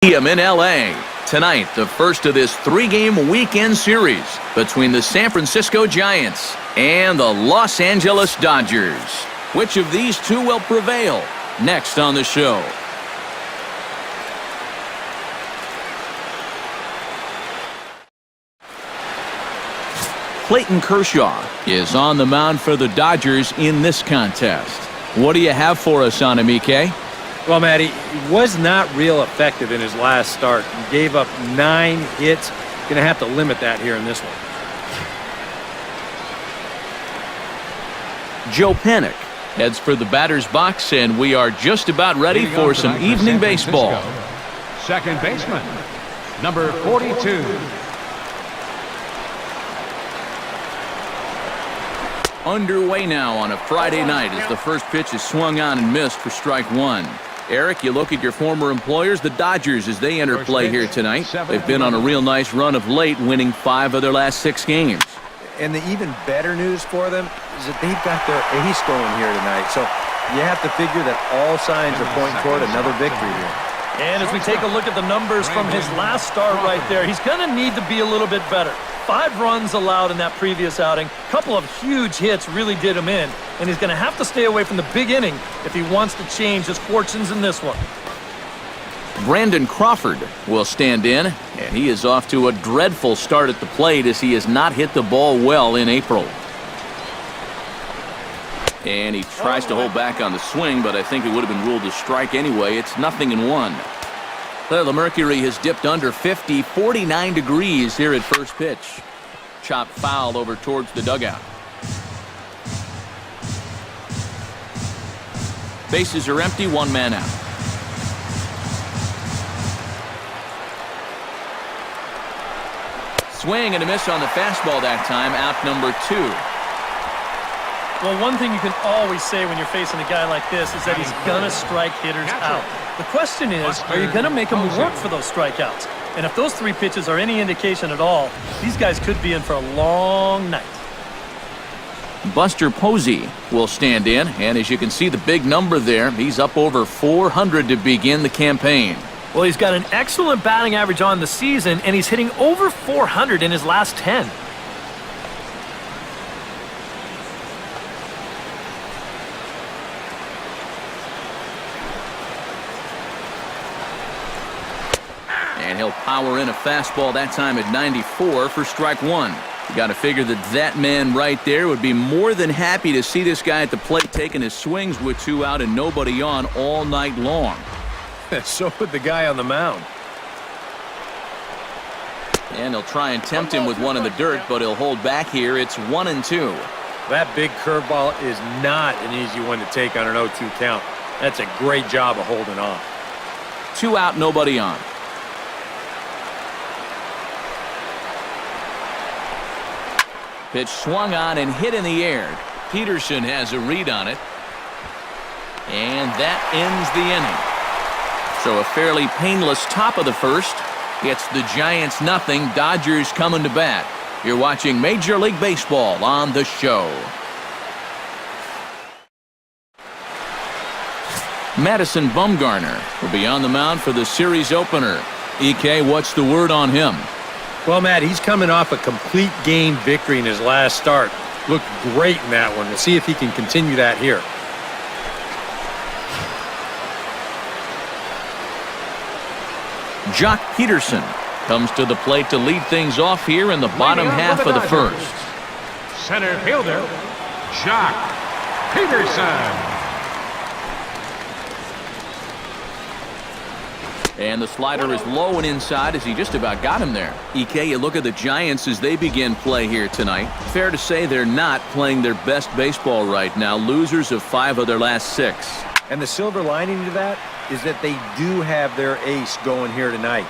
In LA. Tonight, the first of this three-game weekend series between the San Francisco Giants and the Los Angeles Dodgers. Which of these two will prevail? Next on the show. Clayton Kershaw is on the mound for the Dodgers in this contest. What do you have for us on him, EK? Well, Matt, he was not real effective in his last start. He gave up 9 hits. Going to have to limit that here in this one. Joe Panik heads for the batter's box, and we are just about ready for some evening baseball. Second baseman, number 42. Underway now on a Friday night as the first pitch is swung on and missed for strike one. Eric, you look at your former employers, the Dodgers, as they enter play here tonight. They've been on a real nice run of late, winning 5 of their last 6 games. And the even better news for them is that they've got their ace going here tonight. So you have to figure that all signs are pointing toward another victory here. And as we take a look at the numbers from his last start right there, he's going to need to be a little bit better. 5 runs allowed in that previous outing. A couple of huge hits really did him in. And he's going to have to stay away from the big inning if he wants to change his fortunes in this one. Brandon Crawford will stand in, and he is off to a dreadful start at the plate as he has not hit the ball well in April. And he tries to hold back on the swing, but I think it would have been ruled a strike anyway. It's 0-1. Well, the mercury has dipped under 50, 49 degrees here at first pitch. Chopped foul over towards the dugout. Bases are empty, 1 man out. Swing and a miss on the fastball that time, out number 2. Well, one thing you can always say when you're facing a guy like this is that he's going to strike hitters out. The question is, are you going to make him work for those strikeouts? And if those 3 pitches are any indication at all, these guys could be in for a long night. Buster Posey will stand in, and as you can see the big number there, he's up over 400 to begin the campaign. Well, he's got an excellent batting average on the season, and he's hitting over 400 in his last 10. And he'll power in a fastball that time at 94 for strike 1. You got to figure that man right there would be more than happy to see this guy at the plate taking his swings with 2 out and nobody on all night long. So would the guy on the mound. And he'll try and tempt him with 1 in the dirt, but he'll hold back here. It's 1-2. That big curveball is not an easy one to take on an 0-2 count. That's a great job of holding off. 2 out, nobody on. Pitch swung on and hit in the air. Peterson has a read on it. And that ends the inning. So a fairly painless top of the first. It's the Giants 0, Dodgers coming to bat. You're watching Major League Baseball on the show. Madison Bumgarner will be on the mound for the series opener. EK, what's the word on him? Well, Matt, he's coming off a complete game victory in his last start. Looked great in that one. We'll see if he can continue that here. Jock Peterson comes to the plate to lead things off here in the bottom half of the first. Center fielder, Jock Peterson. And the slider is low and inside as he just about got him there. EK, you look at the Giants as they begin play here tonight. Fair to say they're not playing their best baseball right now. Losers of 5 of their last 6. And the silver lining to that is that they do have their ace going here tonight.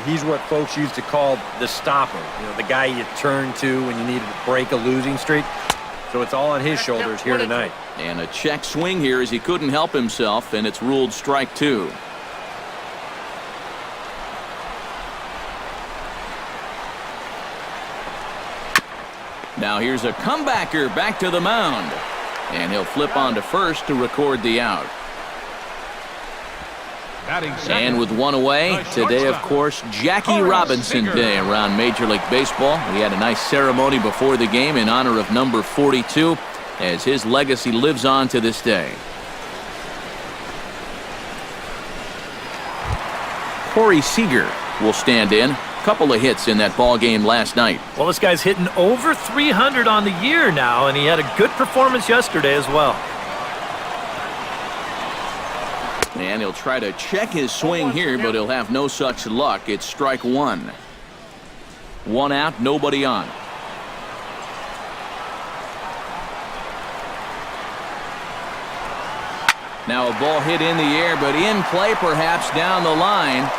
He's what folks used to call the stopper. You know, the guy you turn to when you needed to break a losing streak. So it's all on his shoulders here tonight. And a check swing here as he couldn't help himself, and it's ruled strike 2. Now here's a comebacker back to the mound. And he'll flip on to first to record the out. Batting second. And with one away, today, of course, Jackie Robinson Day around Major League Baseball. We had a nice ceremony before the game in honor of number 42, as his legacy lives on to this day. Corey Seager will stand in. Couple of hits in that ball game last night. Well, this guy's hitting over 300 on the year now, and he had a good performance yesterday as well. And he'll try to check his swing here, but he'll have no such luck. It's strike one. One out, nobody on. Now a ball hit in the air, but in play perhaps down the line.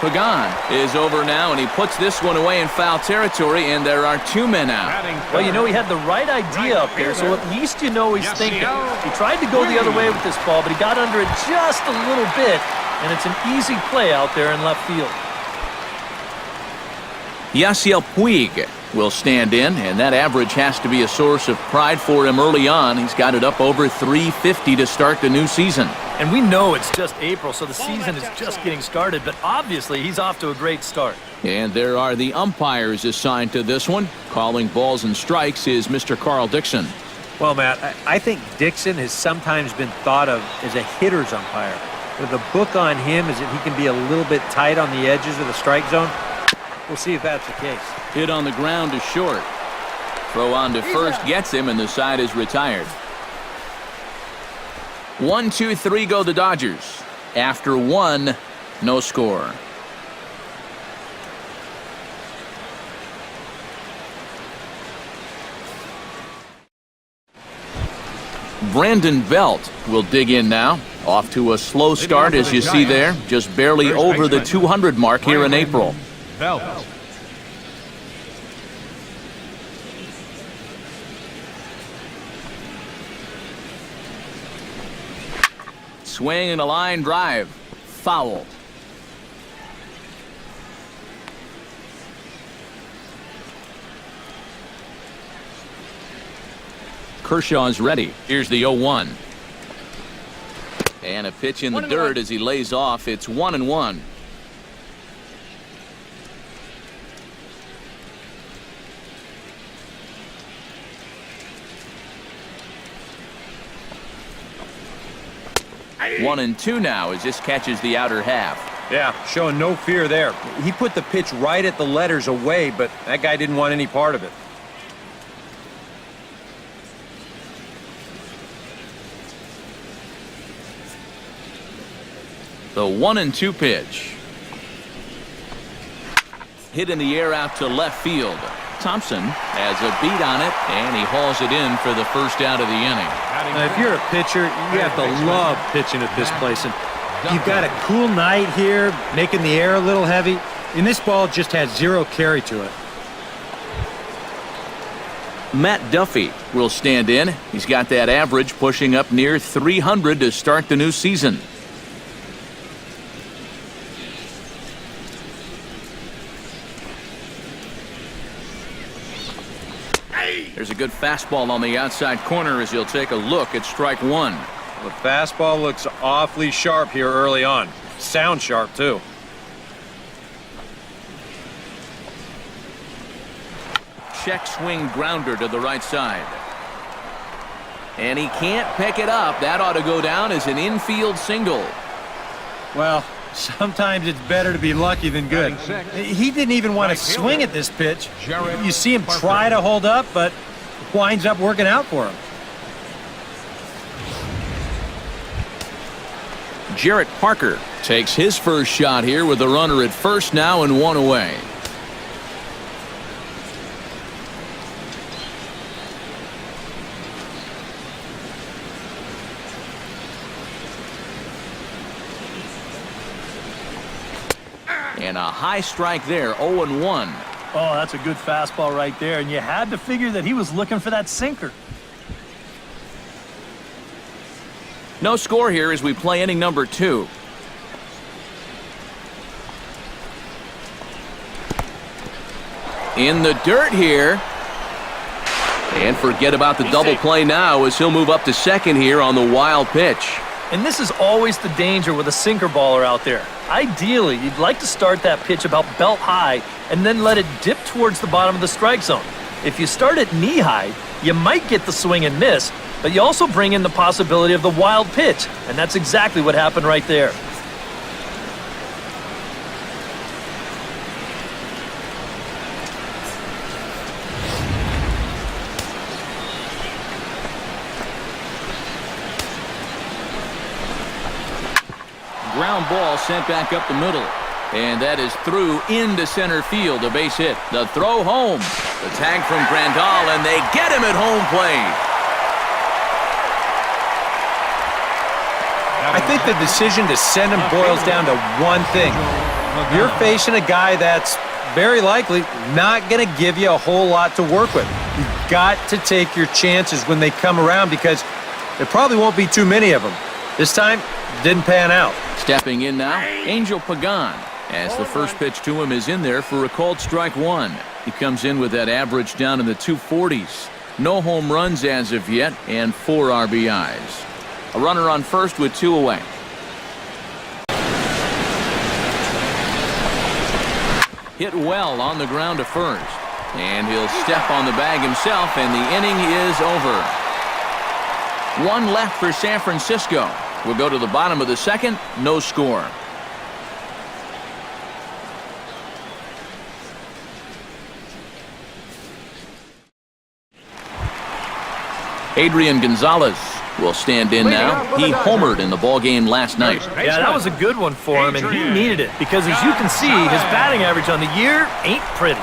Pagan is over now, and he puts this one away in foul territory, and there are two men out. Well, you know, he had the right idea up there, so at least you know he's thinking. He tried to go the other way with this ball, but he got under it just a little bit, and it's an easy play out there in left field. Yasiel Puig will stand in, and that average has to be a source of pride for him early on. He's got it up over 350 to start the new season. And we know it's just April, so the season is just getting started, but obviously he's off to a great start. And there are the umpires assigned to this one. Calling balls and strikes is Mr. Carl Dixon. Well, Matt, I think Dixon has sometimes been thought of as a hitter's umpire. But the book on him is that he can be a little bit tight on the edges of the strike zone. We'll see if that's the case. Hit on the ground to short. Throw on to first gets him, and the side is retired. 1, 2, 3 go the Dodgers. After one, no score. Brandon Belt will dig in now. Off to a slow start, as you see there. Just barely over the 200 mark here in April. Belt. Swing and a line drive. Foul. Kershaw's ready. Here's the 0-1. And a pitch in the dirt as he lays off. It's 1-1. One and two now as this catches the outer half. Yeah, showing no fear there. He put the pitch right at the letters away, but that guy didn't want any part of it. The 1-2 pitch. Hit in the air out to left field. Thompson has a beat on it, and he hauls it in for the first out of the inning. Now, if you're a pitcher, you have to love pitching at this place. And you've got a cool night here, making the air a little heavy, and this ball just has zero carry to it. Matt Duffy will stand in. He's got that average pushing up near 300 to start the new season. There's a good fastball on the outside corner as he'll take a look at strike one. The fastball looks awfully sharp here early on. Sound sharp, too. Check swing grounder to the right side. And he can't pick it up. That ought to go down as an infield single. Well, sometimes it's better to be lucky than good. He didn't even want to swing at this pitch. You see him try to hold up, but it winds up working out for him. Jarrett Parker takes his first shot here with a runner at first now and one away. And a high strike there, 0-1. Oh, that's a good fastball right there, and you had to figure that he was looking for that sinker. No score here as we play inning number 2. In the dirt here. And forget about the double play now as he'll move up to second here on the wild pitch. And this is always the danger with a sinker baller out there. Ideally, you'd like to start that pitch about belt high and then let it dip towards the bottom of the strike zone. If you start at knee high, you might get the swing and miss, but you also bring in the possibility of the wild pitch, and that's exactly what happened right there. Ground ball sent back up the middle. And that is through into center field, a base hit. The throw home. The tag from Grandal, and they get him at home plate. I think the decision to send him boils down to one thing. You're facing a guy that's very likely not going to give you a whole lot to work with. You've got to take your chances when they come around because there probably won't be too many of them. This time, didn't pan out. Stepping in now, Angel Pagan. As the first pitch to him is in there for a called strike one. He comes in with that average down in the 240s. No home runs as of yet, and 4 RBIs. A runner on first with 2 away. Hit well on the ground to first. And he'll step on the bag himself, and the inning is over. 1 left for San Francisco. We'll go to the bottom of the second, no score. Adrian Gonzalez will stand in now. He homered in the ballgame last night. Yeah, that was a good one for him, and he needed it because, as you can see, his batting average on the year ain't pretty.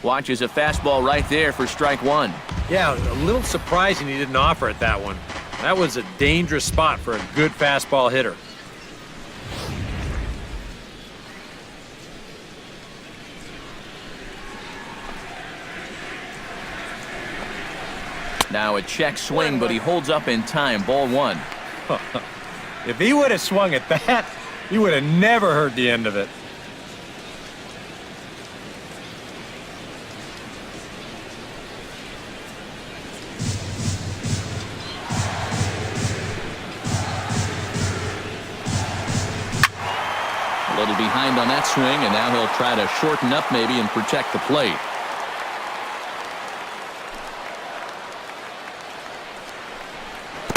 Watches a fastball right there for strike one. Yeah, a little surprising he didn't offer it that one. That was a dangerous spot for a good fastball hitter. Now a check swing, but he holds up in time. Ball one. If he would have swung at that, he would have never heard the end of it. A little behind on that swing, and now he'll try to shorten up maybe and protect the plate.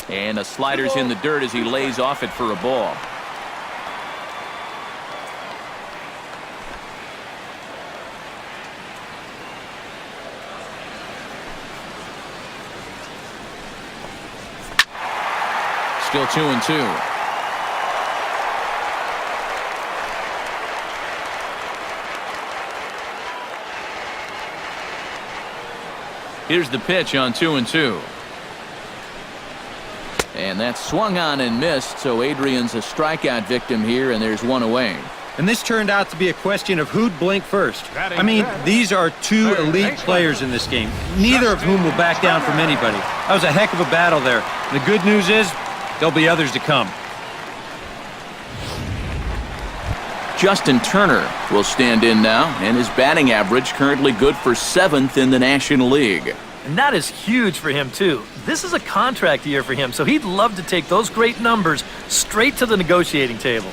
And a slider's in the dirt as he lays off it for a ball. Still 2-2. Here's the pitch on 2-2. And that's swung on and missed, so Adrian's a strikeout victim here, and there's 1 away. And this turned out to be a question of who'd blink first. I mean, these are 2 elite players in this game, neither of whom will back down from anybody. That was a heck of a battle there. The good news is there'll be others to come. Justin Turner will stand in now, and his batting average currently good for 7th in the National League. And that is huge for him, too. This is a contract year for him, so he'd love to take those great numbers straight to the negotiating table.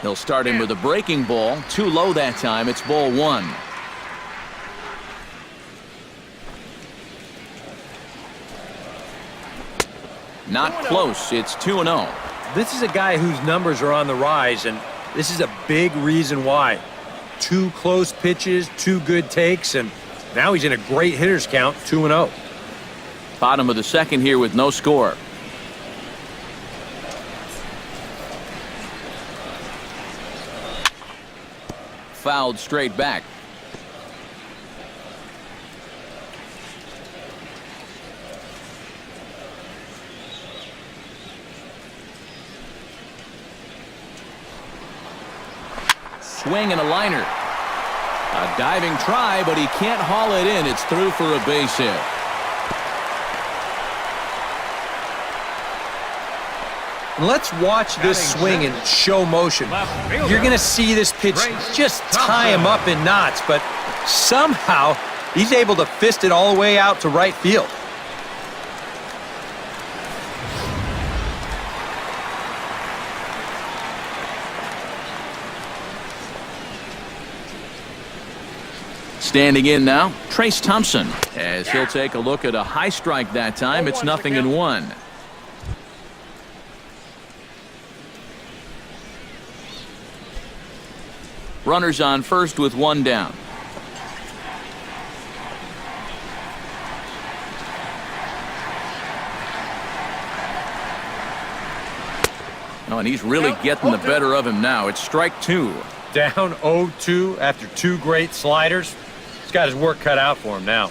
He'll start him with a breaking ball. Too low that time. It's ball 1. Not close. It's 2-0. This is a guy whose numbers are on the rise, and this is a big reason why. 2 close pitches, 2 good takes, and now he's in a great hitter's count, 2-0. Bottom of the second here with no score. Fouled straight back. Swing and a liner. A diving try, but he can't haul it in. It's through for a base hit. Let's watch this swing in slow motion. You're going to see this pitch just tie him up in knots, but somehow he's able to fist it all the way out to right field. Standing in now, Trace Thompson, as he'll take a look at a high strike that time. It's 0-1. Runners on first with one down. Oh, and he's really getting the better of him now. It's strike two. Down 0-2 after two great sliders. He's got his work cut out for him now.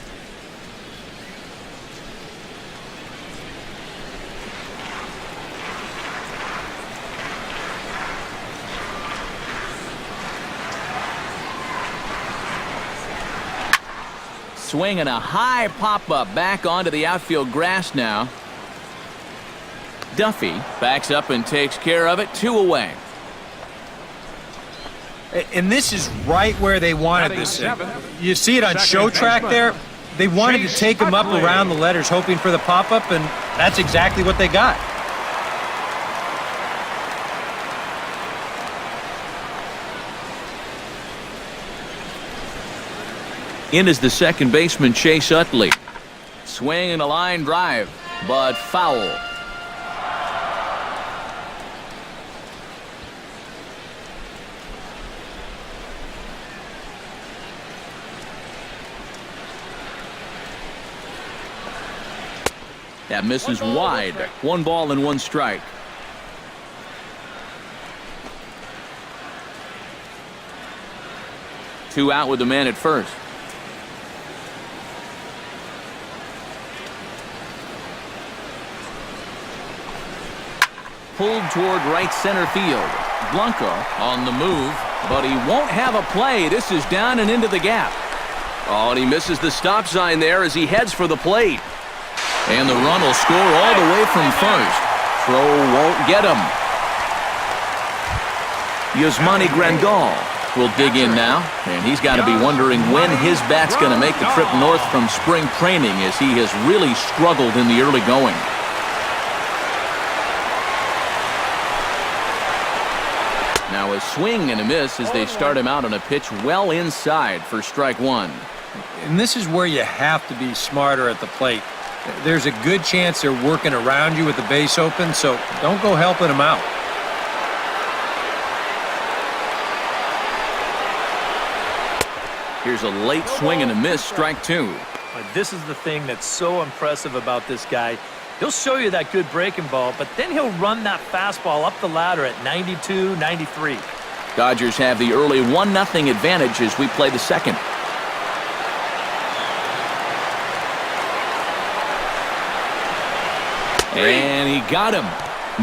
Swinging a high pop-up back onto the outfield grass now. Duffy backs up and takes care of it. 2 away. And this is right where they wanted this. You see it on show track there? They wanted to take him up around the letters, hoping for the pop-up, and that's exactly what they got. In is the second baseman, Chase Utley. Swing and a line drive, but foul. That misses wide. 1 ball and 1 strike. Two out with the man at first. Pulled toward right center field. Blanco on the move, but he won't have a play. This is down and into the gap. Oh, and he misses the stop sign there as he heads for the plate. And the run will score all the way from first. Throw won't get him. Yasmani Grandal will dig in now, and he's got to be wondering when his bat's going to make the trip north from spring training, as he has really struggled in the early going. Now a swing and a miss as they start him out on a pitch well inside for strike 1. And this is where you have to be smarter at the plate. There's a good chance they're working around you with the base open, so don't go helping them out. Here's a late swing and a miss, strike 2. This is the thing that's so impressive about this guy. He'll show you that good breaking ball, but then he'll run that fastball up the ladder at 92, 93. Dodgers have the early 1-0 advantage as we play the second. And he got him.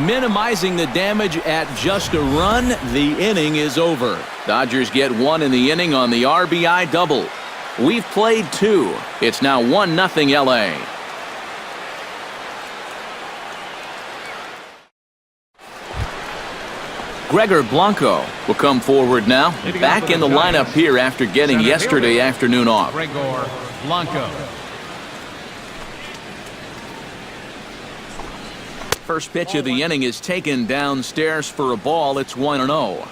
Minimizing the damage at just a run. The inning is over. Dodgers get 1 in the inning on the RBI double. We've played 2. It's now 1-0 LA. Gregor Blanco will come forward now. Back in the lineup here after getting yesterday afternoon off. Gregor Blanco. First pitch of the inning is taken downstairs for a ball. It's 1-0.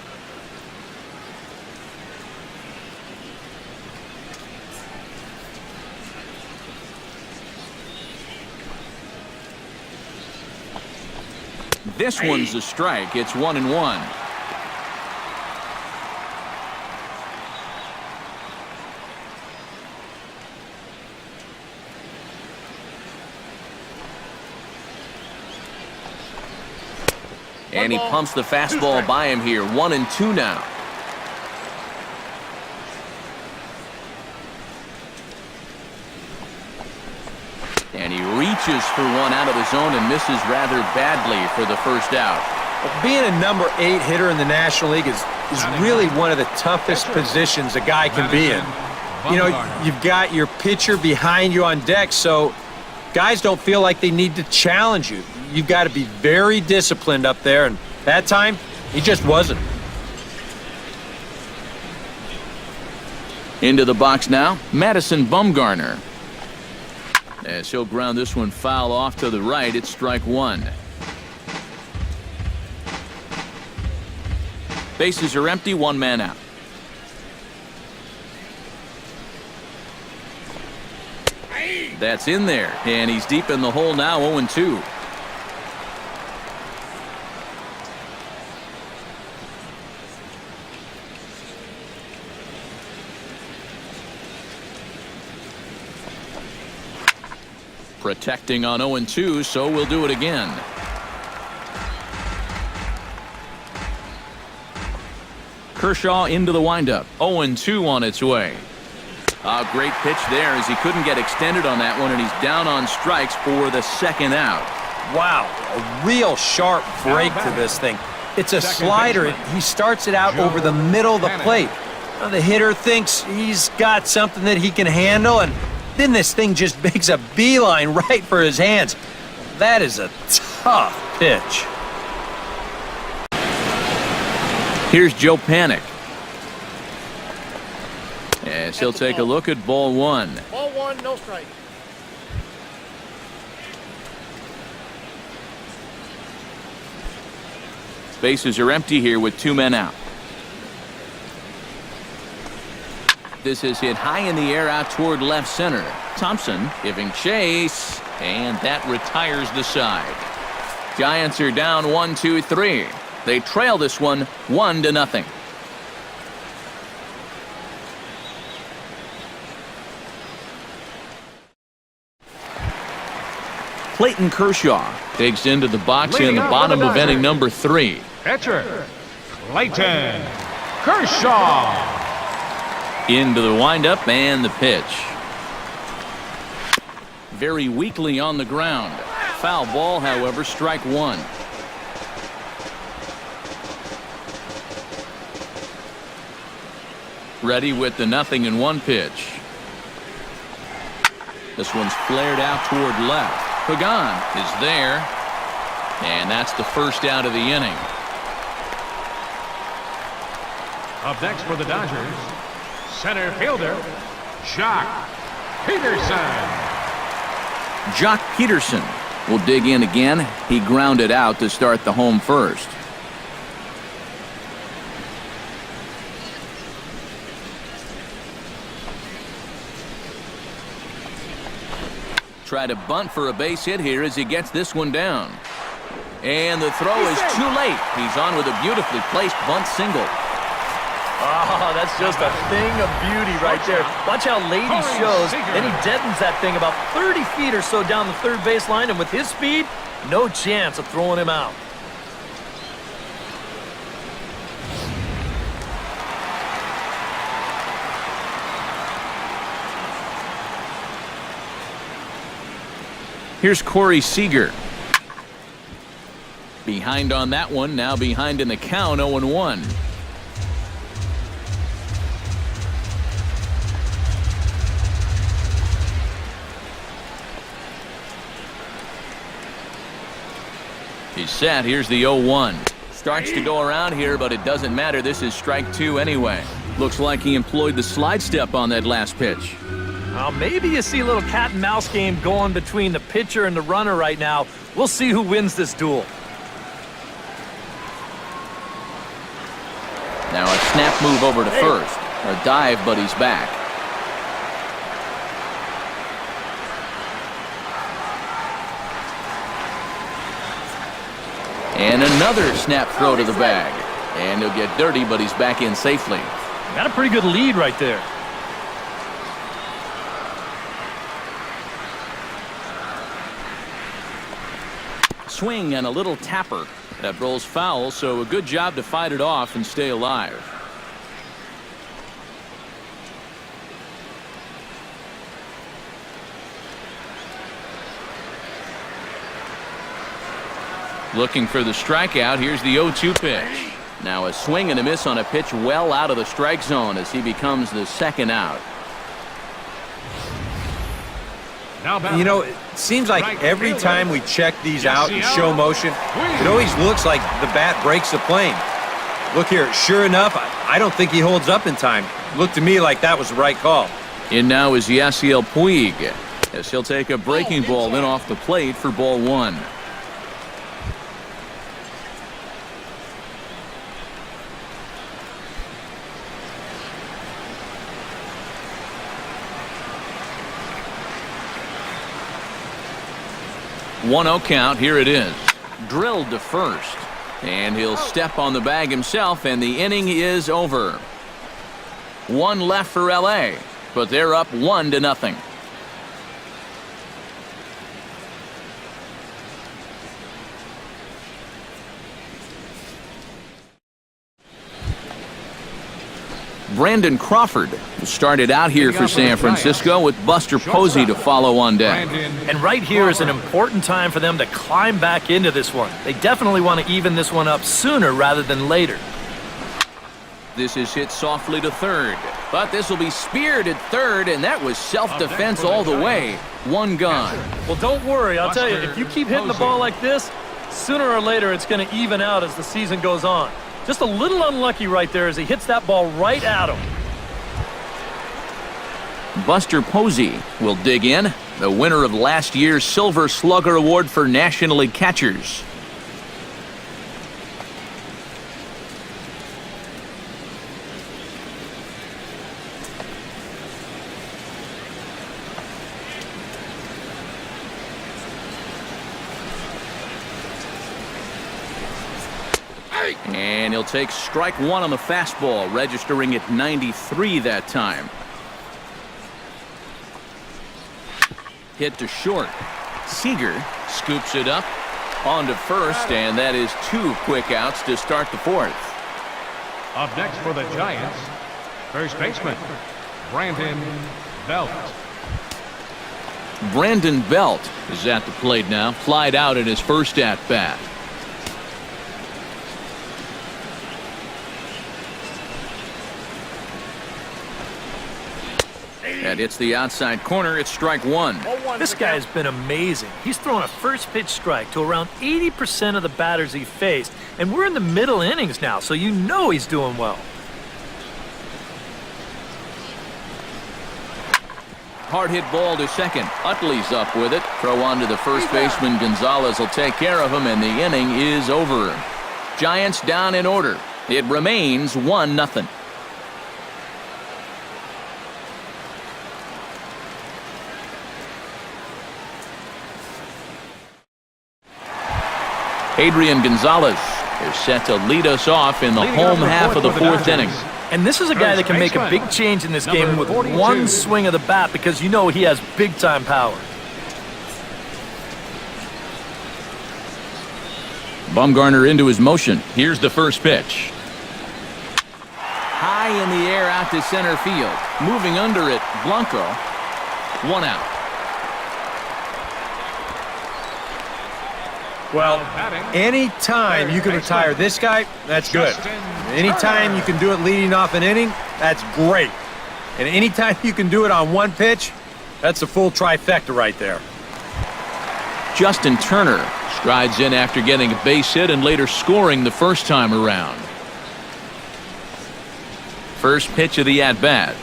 This one's a strike. It's 1-1. And he pumps the fastball by him here. 1-2 now. And he reaches for one out of the zone and misses rather badly for the first out. Well, being a number 8 hitter in the National League is really one of the toughest positions a guy can be in. You know, you've got your pitcher behind you on deck, so guys don't feel like they need to challenge you. you've got to be very disciplined up there, and that time, he just wasn't. Into the box now, Madison Bumgarner. As he'll ground this one foul off to the right, it's strike one. Bases are empty, one man out. That's in there, and he's deep in the hole now, 0-2. Protecting on 0-2, so we'll do it again. Kershaw into the windup. 0-2 on its way. A great pitch there as he couldn't get extended on that one, and he's down on strikes for the second out. Wow, a real sharp break to this thing. It's a slider. He starts it out over the middle of the plate. Now, the hitter thinks he's got something that he can handle, and then this thing just makes a beeline right for his hands. That is a tough pitch. Here's Joe Panic. As he'll take a look at ball one. Ball one, no strike. Bases are empty here with two men out. This is hit high in the air out toward left center. Thompson giving chase, and that retires the side. Giants are down 1-2-3. They trail this one 1-0. Clayton Kershaw digs into the box in the bottom of inning number 3. Pitcher, Clayton Kershaw. Into the windup and the pitch. Very weakly on the ground. Foul ball, however, strike one. Ready with the 0-1 pitch. This one's flared out toward left. Pagan is there, and that's the first out of the inning. Up next for the Dodgers, center fielder, Jock Peterson. Jock Peterson will dig in again. He grounded out to start the home first. Try to bunt for a base hit here as he gets this one down. And the throw is too late. He's on with a beautifully placed bunt single. Oh, that's just a thing of beauty right there. Watch how late he shows. Then he deadens that thing about 30 feet or so down the third base line, and with his speed, no chance of throwing him out. Here's Corey Seager. Behind on that one, now behind in the count, 0-1. He's set. Here's the 0-1. Starts to go around here, but it doesn't matter. This is strike two anyway. Looks like he employed the slide step on that last pitch. Maybe you see a little cat and mouse game going between the pitcher and the runner right now. We'll see who wins this duel. Now a snap move over to first. A dive, but he's back. And another snap throw to the bag. And he'll get dirty, but he's back in safely. Got a pretty good lead right there. Swing and a little tapper. That rolls foul, so a good job to fight it off and stay alive. Looking for the strikeout. Here's the 0-2 pitch. Now a swing and a miss on a pitch well out of the strike zone as he becomes the second out. You know, it seems like every time we check these out in show motion, it always looks like the bat breaks the plane. Look here, sure enough, I don't think he holds up in time. Looked to me like that was the right call. In now is Yasiel Puig, as he'll take a breaking ball in off the plate for ball one. One-0 count. Here it is. Drilled to first. And he'll step on the bag himself, and the inning is over. One left for L.A., but they're up 1-0. Brandon Crawford started out here for San Francisco with Buster Posey to follow on deck. And right here is an important time for them to climb back into this one. They definitely want to even this one up sooner rather than later. This is hit softly to third, but this will be speared at third, and that was self-defense all the way. One gone. Well, don't worry. I'll tell you, if you keep hitting the ball like this, sooner or later it's going to even out as the season goes on. Just a little unlucky right there as he hits that ball right at him. Buster Posey will dig in, the winner of last year's Silver Slugger Award for National League catchers. And he'll take strike one on the fastball, registering at 93 that time. Hit to short. Seager scoops it up on to first, and that is two quick outs to start the fourth. Up next for the Giants, first baseman, Brandon Belt. Brandon Belt is at the plate now, flied out in his first at-bat. That hits the outside corner. It's strike one. This guy has been amazing. He's thrown a first pitch strike to around 80% of the batters he faced, and we're in the middle innings now, so you know he's doing well. Hard hit ball to second. Utley's up with it. Throw on to the first baseman. Gonzalez will take care of him, and the inning is over. Giants down in order. It remains 1-0. Adrian Gonzalez is set to lead us off in the home half of the fourth inning. And this is a guy that can make a big change in this game with one swing of the bat, because you know he has big-time power. Bumgarner into his motion. Here's the first pitch. High in the air out to center field. Moving under it, Blanco. One out. Well, anytime you can retire this guy, that's good. Anytime you can do it leading off an inning, that's great. And anytime you can do it on one pitch, that's a full trifecta right there. Justin Turner strides in after getting a base hit and later scoring the first time around. First pitch of the at-bat.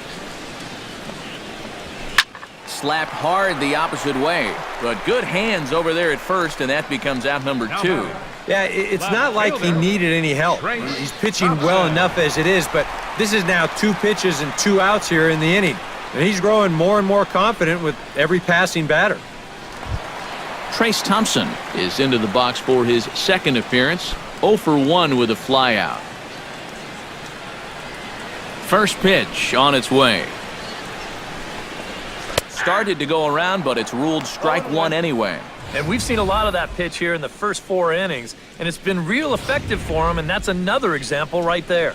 Slapped hard the opposite way, but good hands over there at first, and that becomes out number two. Yeah, it's not like he needed any help. He's pitching well enough as it is, but this is now 2 pitches and 2 outs here in the inning. And he's growing more and more confident with every passing batter. Trace Thompson is into the box for his second appearance. 0 for 1 with a flyout. First pitch on its way. Started to go around, but it's ruled strike one anyway. And we've seen a lot of that pitch here in the first 4 innings, and it's been real effective for him, and that's another example right there.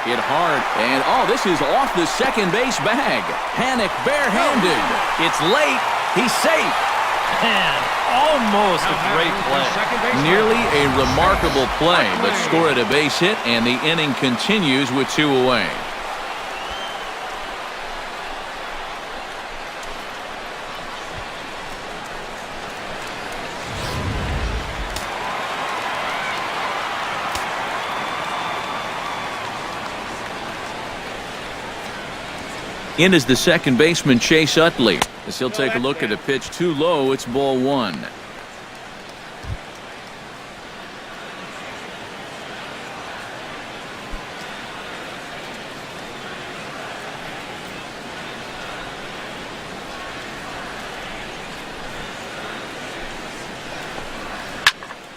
Hit hard, and oh, this is off the second base bag. Panic barehanded. It's late. He's safe. Man, almost a great play. Nearly a remarkable play, but scored a base hit, and the inning continues with 2 away. In is the second baseman, Chase Utley. As he'll take a look at a pitch too low, it's ball 1.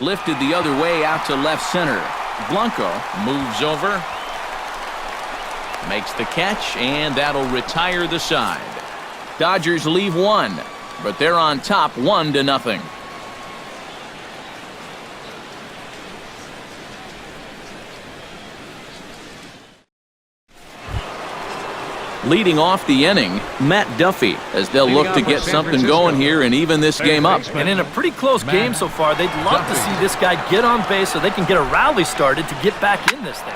Lifted the other way out to left center. Blanco moves over. Makes the catch, and that'll retire the side. Dodgers leave 1, but they're on top 1-0. Leading off the inning, Matt Duffy, as they'll look to get something going here and even this game up. And in a pretty close game so far, they'd love to see this guy get on base so they can get a rally started to get back in this thing.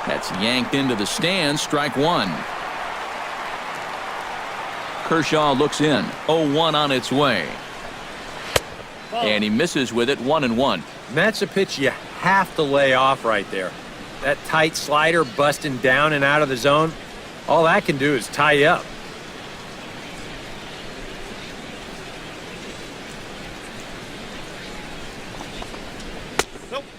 That's yanked into the stands, strike 1. Kershaw looks in, 0-1 on its way. And he misses with it, 1-1. That's a pitch you have to lay off right there. That tight slider busting down and out of the zone, all that can do is tie you up.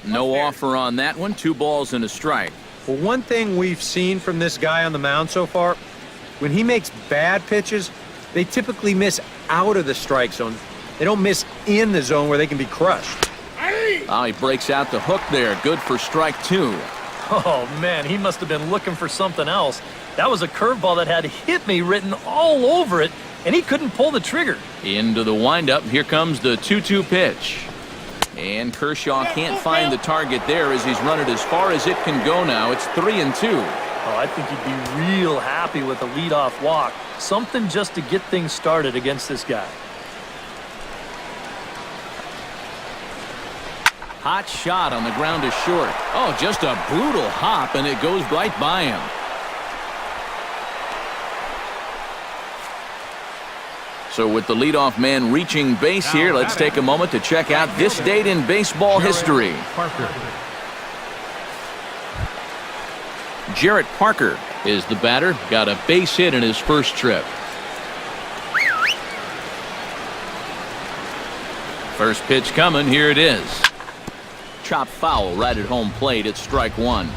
No offer on that one, 2 balls and a strike. Well, one thing we've seen from this guy on the mound so far, when he makes bad pitches, they typically miss out of the strike zone. They don't miss in the zone where they can be crushed. Oh, he breaks out the hook there. Good for strike 2. Oh, man, he must have been looking for something else. That was a curveball that had "hit me" written all over it, and he couldn't pull the trigger. Into the windup. Here comes the 2-2 pitch. And Kershaw can't find the target there as he's run it as far as it can go now. It's 3-2. Oh, I think he'd be real happy with a leadoff walk. Something just to get things started against this guy. Hot shot on the ground to short. Oh, just a brutal hop, and it goes right by him. So with the leadoff man reaching base here, let's take a moment to check out this date in baseball history. Jarrett Parker is the batter. Got a base hit in his first trip. First pitch coming. Here it is. Chop foul right at home plate. It's strike 1.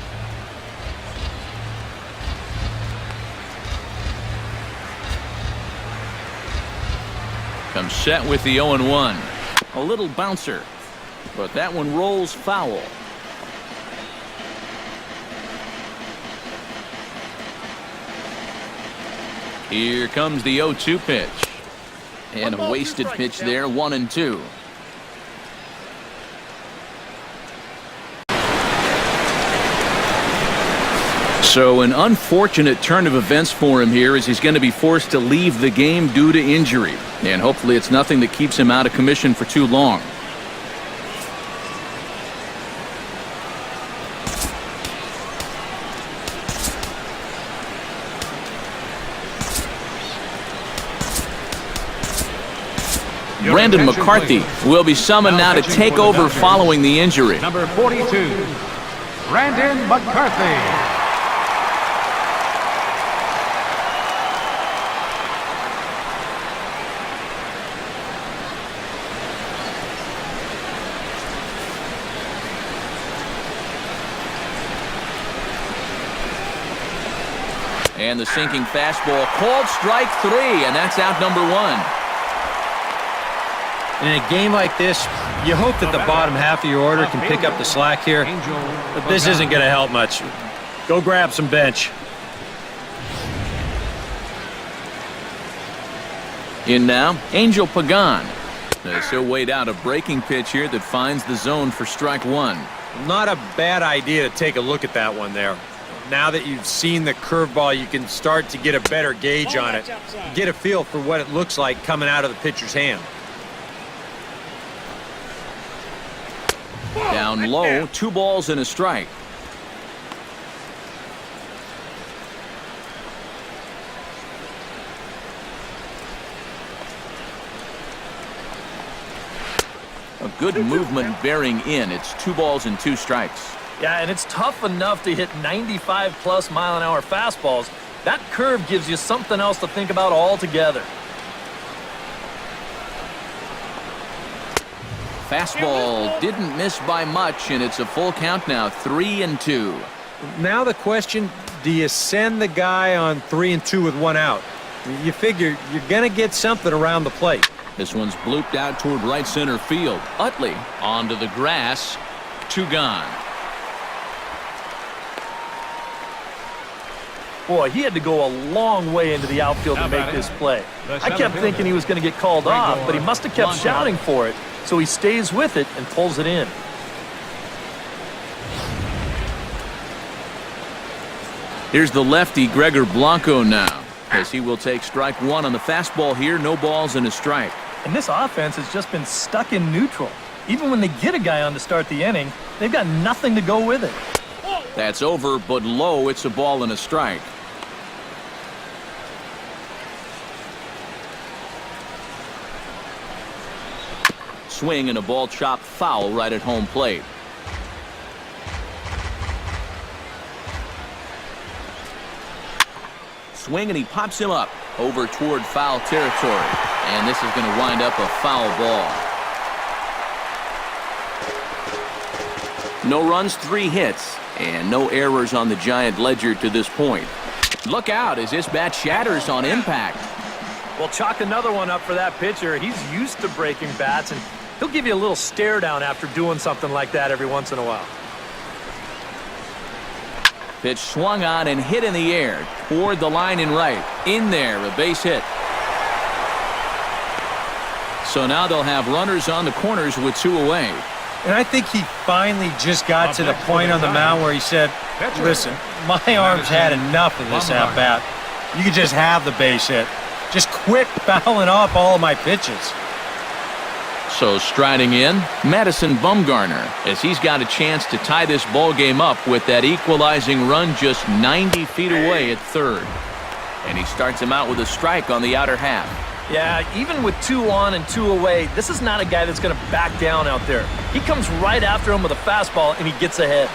Comes set with the 0-1. A little bouncer, but that one rolls foul. Here comes the 0-2 pitch. And a wasted pitch there, 1-2. So an unfortunate turn of events for him here as he's going to be forced to leave the game due to injury. And hopefully it's nothing that keeps him out of commission for too long. Brandon McCarthy will be summoned now to take over following the injury. Number 42, Brandon McCarthy. And the sinking fastball called strike 3, and that's out number 1. In a game like this, you hope that the bottom half of your order can pick up the slack here, but this isn't going to help much. Go grab some bench. In now, Angel Pagan. As he'll wait out a breaking pitch here that finds the zone for strike 1. Not a bad idea to take a look at that one there. Now that you've seen the curveball, you can start to get a better gauge on it. Get a feel for what it looks like coming out of the pitcher's hand. Down low, 2 balls and a strike. A good movement bearing in. It's 2 balls and 2 strikes. Yeah, and it's tough enough to hit 95+ mile-an-hour fastballs. That curve gives you something else to think about altogether. Fastball didn't miss by much, and it's a full count now, 3-2. Now the question, do you send the guy on 3-2 with 1 out? You figure you're going to get something around the plate. This one's blooped out toward right center field. Utley onto the grass. 2 gone. Boy, he had to go a long way into the outfield to make this play. I kept thinking he was going to get called off, but he must have kept shouting for it. So he stays with it and pulls it in. Here's the lefty, Gregor Blanco, now, as he will take strike 1 on the fastball here. No balls and a strike. And this offense has just been stuck in neutral. Even when they get a guy on to start the inning, they've got nothing to go with it. That's over, but low. It's a ball and a strike. Swing and a ball chopped foul right at home plate. Swing and he pops him up over toward foul territory. And this is going to wind up a foul ball. No runs, 3 hits, and no errors on the Giant ledger to this point. Look out as this bat shatters on impact. Well, chalk another one up for that pitcher. He's used to breaking bats, and he'll give you a little stare down after doing something like that every once in a while. Pitch swung on and hit in the air toward the line and right. In there, a base hit. So now they'll have runners on the corners with 2 away. And I think he finally just got to the point on the mound where he said, listen, my arm's had enough of this at-bat. You can just have the base hit. Just quit fouling off all of my pitches. So striding in, Madison Bumgarner, as he's got a chance to tie this ball game up with that equalizing run just 90 feet away at third. And he starts him out with a strike on the outer half. Yeah, even with 2 on and 2 away, this is not a guy that's going to back down out there. He comes right after him with a fastball, and he gets ahead.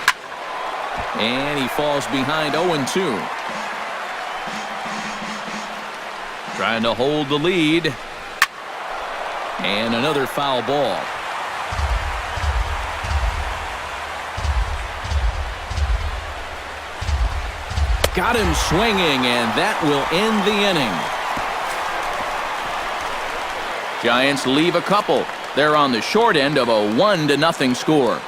And he falls behind 0-2. Trying to hold the lead. And another foul ball. Got him swinging, and that will end the inning. Giants leave a couple. They're on the short end of a 1-0 score.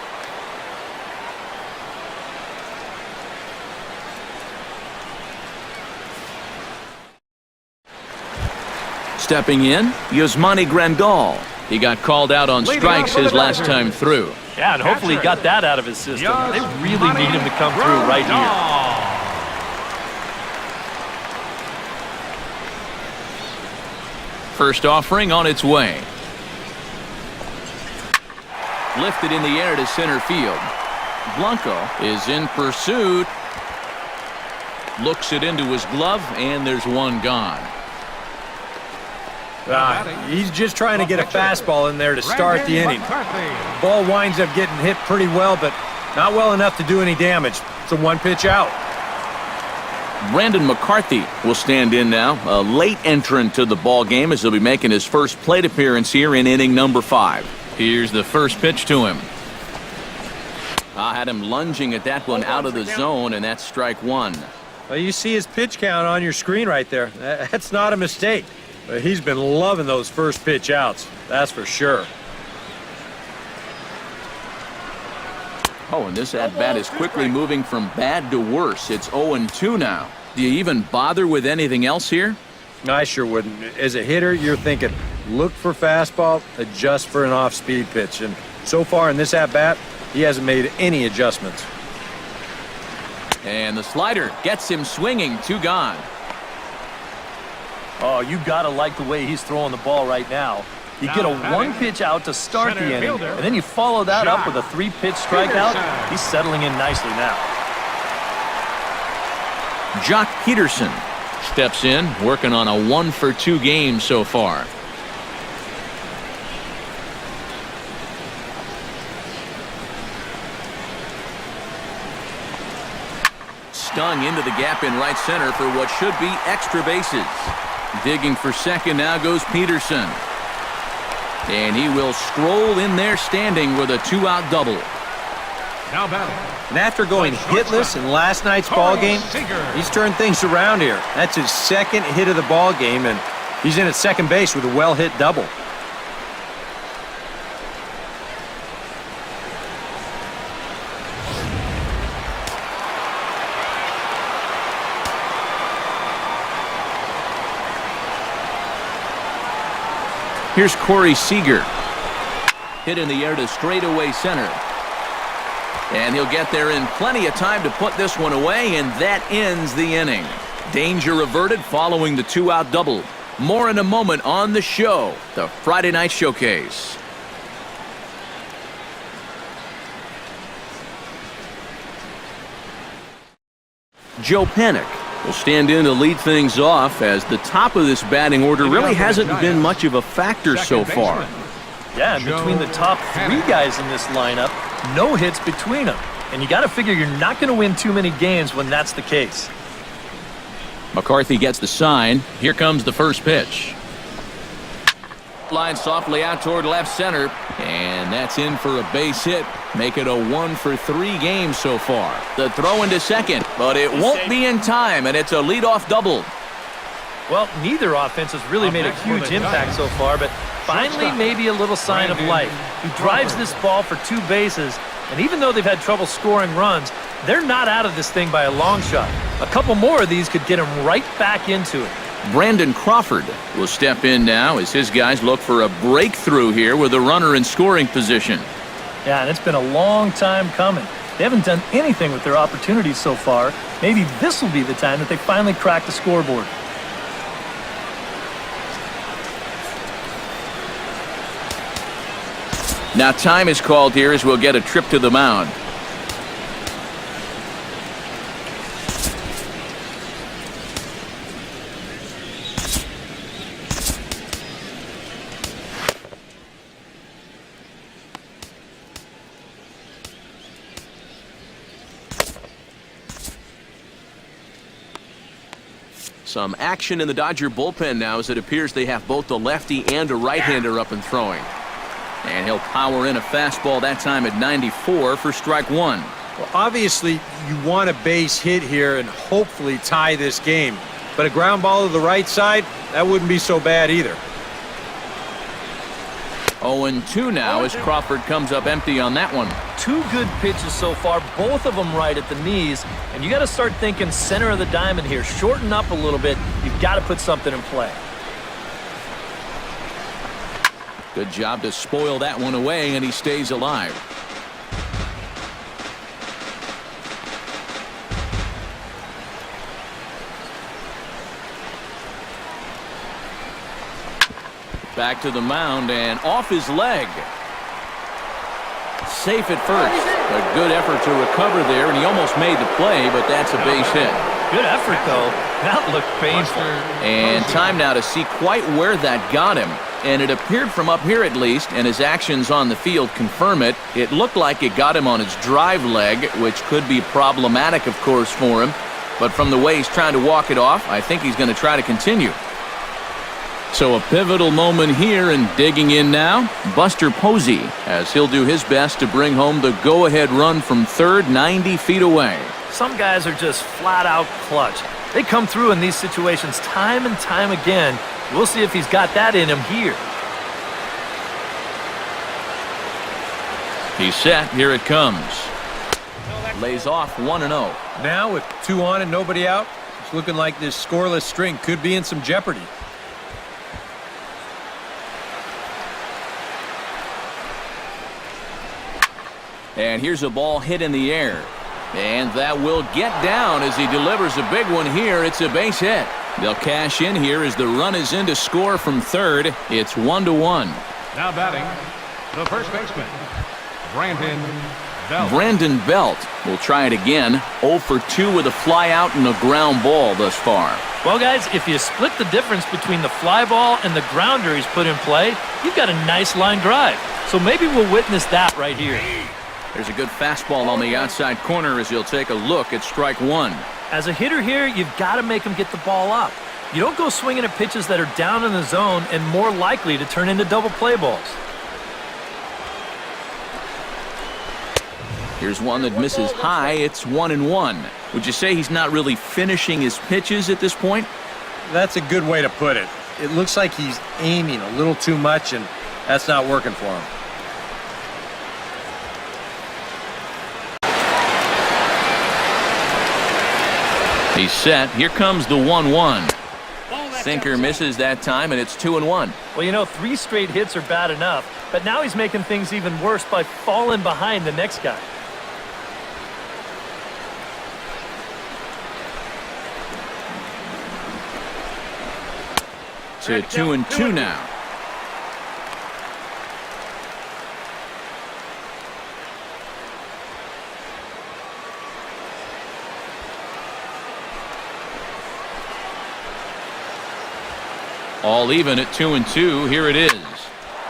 Stepping in, Yasmani Grandal. He got called out on strikes his last time through. Yeah, and hopefully he got that out of his system. They really need him to come through right here. First offering on its way. Lifted in the air to center field. Blanco is in pursuit. Looks it into his glove, and there's 1 gone. He's just trying to get a fastball in there to start the inning. Ball winds up getting hit pretty well, but not well enough to do any damage. It's a 1-pitch out. Brandon McCarthy will stand in now, a late entrant to the ball game as he'll be making his first plate appearance here in inning number 5. Here's the first pitch to him. I had him lunging at that one out of the zone, and that's strike 1. Well, you see his pitch count on your screen right there. That's not a mistake. He's been loving those first pitch outs, that's for sure. Oh, and this at-bat is quickly moving from bad to worse. It's 0-2 now. Do you even bother with anything else here? I sure wouldn't. As a hitter, you're thinking, look for fastball, adjust for an off-speed pitch. And so far in this at-bat, he hasn't made any adjustments. And the slider gets him swinging. 2 gone. Oh, you got to like the way he's throwing the ball right now. You get a one-pitch out to start the inning, and then you follow that up with a three-pitch strikeout. He's settling in nicely now. Jock Peterson steps in, working on a 1-for-2 game so far. Stung into the gap in right center for what should be extra bases. Digging for second now goes Peterson. And he will stroll in there standing with a 2-out double. Now batting. And after going hitless in last night's ball game, he's turned things around here. That's his second hit of the ball game, and he's in at second base with a well-hit double. Here's Corey Seager. Hit in the air to straightaway center. And he'll get there in plenty of time to put this one away, and that ends the inning. Danger averted following the 2-out double. More in a moment on the show, the Friday Night Showcase. Joe Panik will stand in to lead things off, as the top of this batting order really hasn't been much of a factor so far. Yeah, and between the top three guys in this lineup, no hits between them. And you got to figure you're not going to win too many games when that's the case. McCarthy gets the sign. Here comes the first pitch. Line softly out toward left center, and that's in for a base hit. Make it a 1-for-3 game so far. The throw into second, but it won't be in time, and it's a leadoff double. Well, neither offense has really made a huge impact so far, but finally maybe a little sign of life. He drives this ball for 2 bases, and even though they've had trouble scoring runs, they're not out of this thing by a long shot. A couple more of these could get him right back into it. Brandon Crawford will step in now as his guys look for a breakthrough here with a runner in scoring position. Yeah, and it's been a long time coming. They haven't done anything with their opportunities so far. Maybe this will be the time that they finally crack the scoreboard. Now time is called here as we'll get a trip to the mound. Some action in the Dodger bullpen now, as it appears they have both the lefty and a right-hander up and throwing. And he'll power in a fastball that time at 94 for strike 1. Well, obviously, you want a base hit here and hopefully tie this game. But a ground ball to the right side, that wouldn't be so bad either. 0-2 now as Crawford comes up empty on that one. 2 good pitches so far, both of them right at the knees. And you got to start thinking center of the diamond here. Shorten up a little bit. You've got to put something in play. Good job to spoil that one away, and he stays alive. Back to the mound and off his leg. Safe at first. A good effort to recover there, and he almost made the play, but that's a base hit. Good effort, though. That looked painful. And time now to see quite where that got him. And it appeared from up here at least, and his actions on the field confirm it. It looked like it got him on his drive leg, which could be problematic, of course, for him. But from the way he's trying to walk it off, I think he's going to try to continue. So a pivotal moment here, and digging in now, Buster Posey, as he'll do his best to bring home the go-ahead run from third, 90 feet away. Some guys are just flat-out clutch. They come through in these situations time and time again. We'll see if he's got that in him here. He's set. Here it comes. Lays off 1-0. Now with 2 on and nobody out, it's looking like this scoreless string could be in some jeopardy. And here's a ball hit in the air. And that will get down as he delivers a big one here. It's a base hit. They'll cash in here as the run is in to score from third. It's 1-1. Now batting, the first baseman, Brandon Belt. Brandon Belt will try it again. 0 for 2 with a fly out and a ground ball thus far. Well, guys, if you split the difference between the fly ball and the grounder he's put in play, you've got a nice line drive. So maybe we'll witness that right here. There's a good fastball on the outside corner as he'll take a look at strike one. As a hitter here, you've got to make him get the ball up. You don't go swinging at pitches that are down in the zone and more likely to turn into double play balls. Here's one that misses high. It's 1-1. Would you say he's not really finishing his pitches at this point? That's a good way to put it. It looks like he's aiming a little too much, and that's not working for him. He's set. Here comes the 1-1. Sinker misses that time, and it's 2-1. Well, you know, 3 straight hits are bad enough, but now he's making things even worse by falling behind the next guy. To 2-2 now. All even at 2-2. Here it is.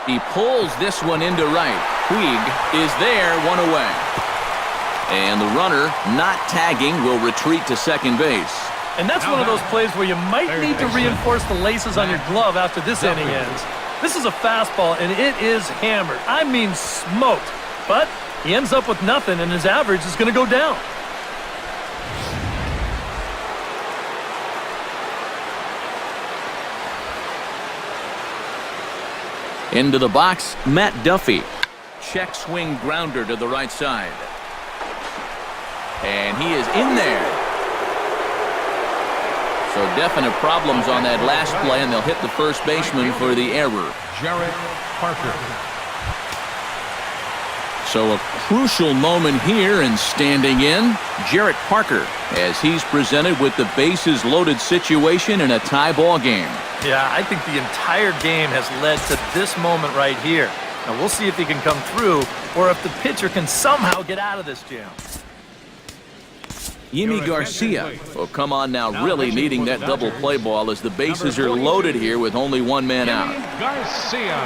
He pulls this one into right. Puig is there, 1 away. And the runner, not tagging, will retreat to second base. And that's one of those plays where you might need to reinforce the laces on your glove after this inning ends. This is a fastball, and it is hammered. I mean smoked. But he ends up with nothing, and his average is going to go down. Into the box, Matt Duffy. Check swing grounder to the right side. And he is in there. So definite problems on that last play, and they'll hit the first baseman for the error. Jarrett Parker. So a crucial moment here, and standing in, Jarrett Parker, as he's presented with the bases loaded situation in a tie ball game. Yeah, I think the entire game has led to this moment right here. Now we'll see if he can come through, or if the pitcher can somehow get out of this jam. Yimi Garcia will come on now, really needing that double play ball as the bases are loaded here with only 1 man out. Garcia.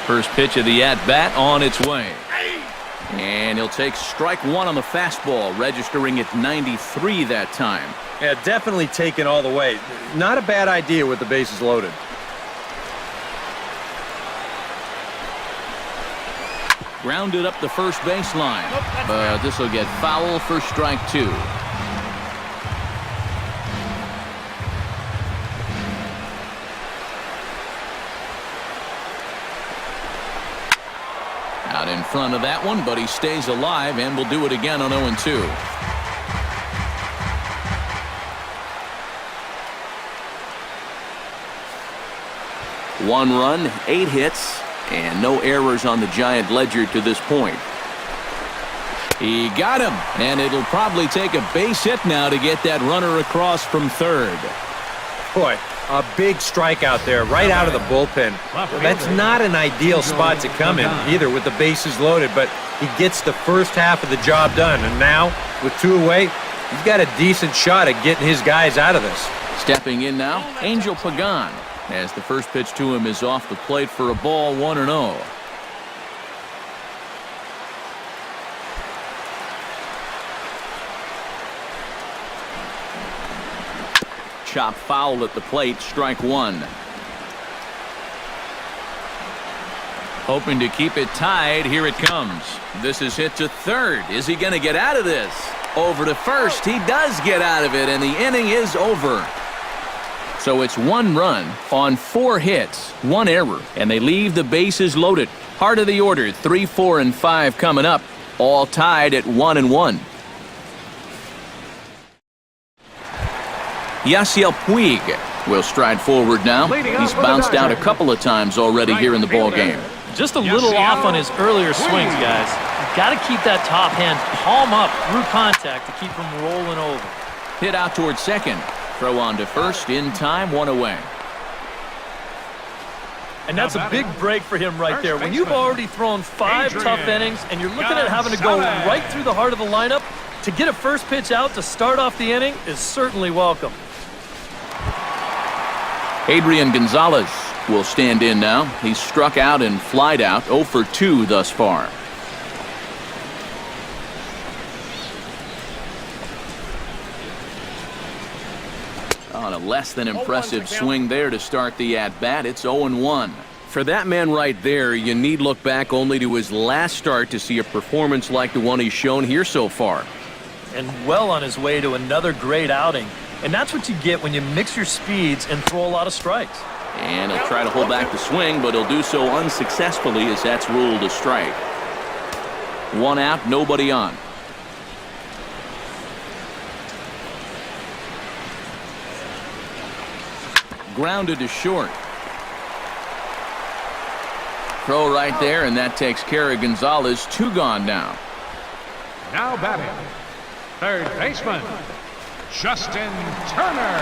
First pitch of the at-bat on its way. And he'll take strike one on the fastball, registering at 93 that time. Yeah, definitely taken all the way. Not a bad idea with the bases loaded. Grounded up the first baseline, but this will get foul for strike two. Out in front of that one, but he stays alive and will do it again on 0-2. One run, 8 hits, and no errors on the Giant ledger to this point. He got him, and it'll probably take a base hit now to get that runner across from third. Boy, a big strikeout there right out of the bullpen. That's not an ideal spot to come in either with the bases loaded, but he gets the first half of the job done. And now, with 2 away, he's got a decent shot at getting his guys out of this. Stepping in now, Angel Pagan, as the first pitch to him is off the plate for a ball, 1-0. Chop foul at the plate, strike one. Hoping to keep it tied, here it comes. This is hit to third. Is he going to get out of this? Over to first, he does get out of it, and the inning is over. So it's 1 run on 4 hits, 1 error, and they leave the bases loaded. Heart of the order, 3, 4, and 5 coming up, all tied at 1-1. Yasiel Puig Will stride forward now. He's bounced out a couple of times already here in the ball game. Just a little off on his earlier swings, guys. You've got to keep that top hand palm up through contact to keep him rolling over. Hit out towards second. Throw on to first in time, one away. And that's a big break for him right there. When you've already thrown 5 tough innings and you're looking at having to go right through the heart of the lineup, to get a first pitch out to start off the inning is certainly welcome. Adrian Gonzalez will stand in now. He's struck out and flied out, 0 for 2 thus far. On a less than impressive swing there to start the at-bat. It's 0-1. For that man right there, you need look back only to his last start to see a performance like the one he's shown here so far. And well on his way to another great outing. And that's what you get when you mix your speeds and throw a lot of strikes. And he'll try to hold back the swing, but he'll do so unsuccessfully as that's ruled a strike. 1 out, nobody on. Grounded to short. Throw right there, and that takes care of Gonzalez. 2 gone now. Now batting, third baseman, Justin Turner.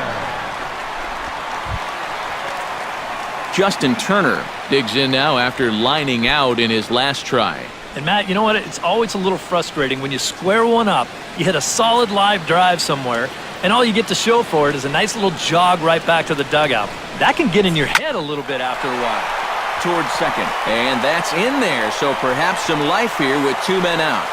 Justin Turner digs in now after lining out in his last try. And Matt, you know what? It's always a little frustrating when you square one up, you hit a solid live drive somewhere, and all you get to show for it is a nice little jog right back to the dugout. That can get in your head a little bit after a while. Towards second, and that's in there, so perhaps some life here with 2 men out.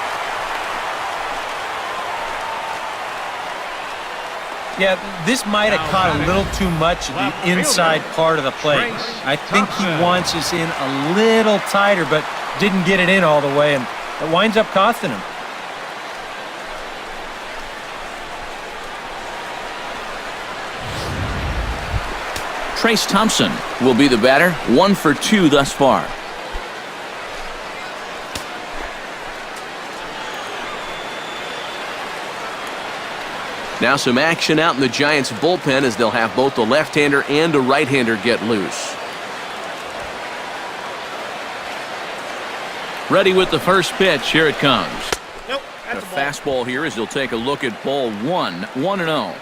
Yeah, this might have caught a little too much of the inside part of the plate. I think he wants us in a little tighter, but didn't get it in all the way, and it winds up costing him. Trace Thompson will be the batter. 1 for 2 thus far. Now some action out in the Giants bullpen as they'll have both the left-hander and a right-hander get loose. Ready with the first pitch. Here it comes. Nope, that's a fastball here as he'll take a look at ball 1. 1-0.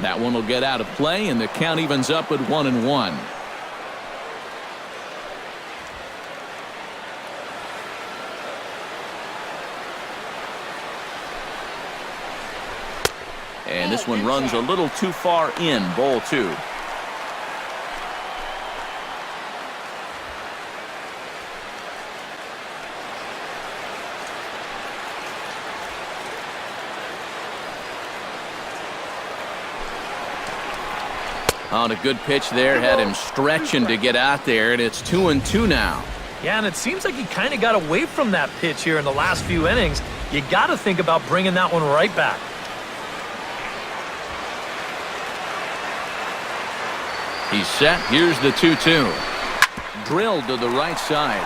That one will get out of play, and the count evens up at 1-1. And this one runs a little too far in, ball 2. On a good pitch there, had him stretching to get out there, and it's 2-2 now. Yeah, and it seems like he kind of got away from that pitch here in the last few innings. You got to think about bringing that one right back. He's set. Here's the 2-2. Drilled to the right side.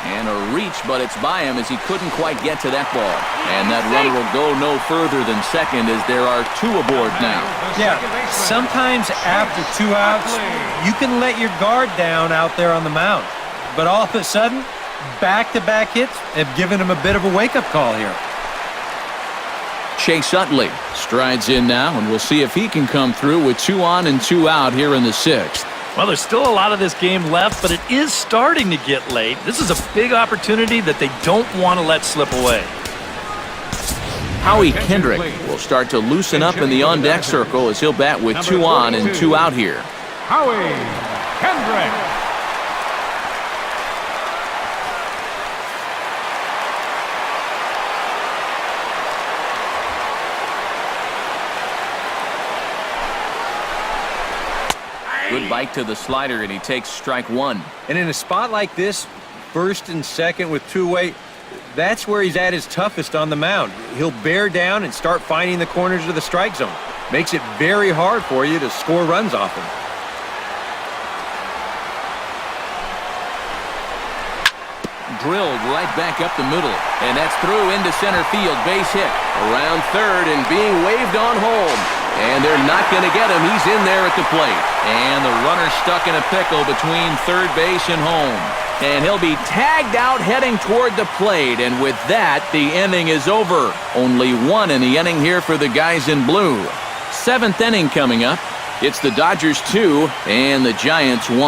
And a reach, but it's by him as he couldn't quite get to that ball. And that runner will go no further than second as there are 2 aboard now. Yeah, sometimes after 2 outs, you can let your guard down out there on the mound. But all of a sudden, back-to-back hits have given him a bit of a wake-up call here. Chase Utley strides in now, and we'll see if he can come through with 2 on and 2 out here in the 6th. Well, there's still a lot of this game left, but it is starting to get late. This is a big opportunity that they don't want to let slip away. Howie Kendrick will start to loosen up in the on-deck circle as he'll bat with 2 on and 2 out here. Howie Kendrick. Good bite to the slider, and he takes strike 1. And in a spot like this, first and second with 2 away, that's where he's at his toughest on the mound. He'll bear down and start finding the corners of the strike zone. Makes it very hard for you to score runs off him. drilled right back up the middle. And that's through into center field. Base hit. Around third and being waved on home. And they're not going to get him. He's in there at the plate. And the runner stuck in a pickle between third base and home. And he'll be tagged out heading toward the plate. And with that, the inning is over. Only one in the inning here for the guys in blue. Seventh inning coming up. It's the Dodgers 2 and the Giants 1.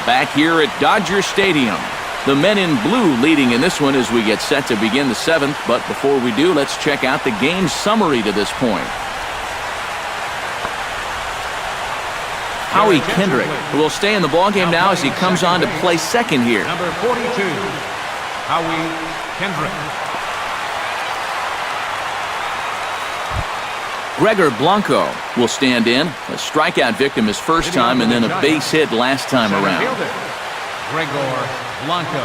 Back here at Dodger Stadium. The men in blue leading in this one as we get set to begin the seventh. But before we do, let's check out the game summary to this point. Howie Kendrick will stay in the ballgame now as he comes on to play second here. Number 42, Howie Kendrick. Gregor Blanco will stand in. A strikeout victim his first time and then a base hit last time around. Gregor Blanco.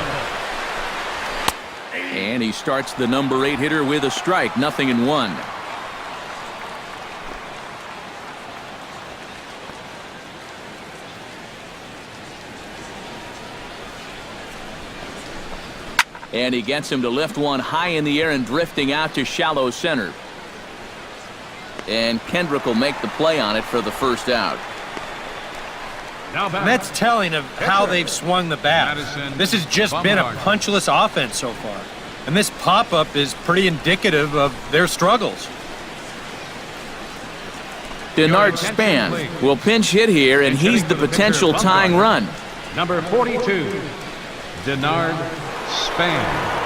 And he starts the number 8 hitter with a strike, 0-1. And he gets him to lift one high in the air and drifting out to shallow center. And Kendrick will make the play on it for the first out. Now back. And that's telling of how they've swung the bat. This has just been a punchless offense so far. And this pop-up is pretty indicative of their struggles. Denard Span will pinch hit here, and he's the potential tying run. Number 42, Denard Span.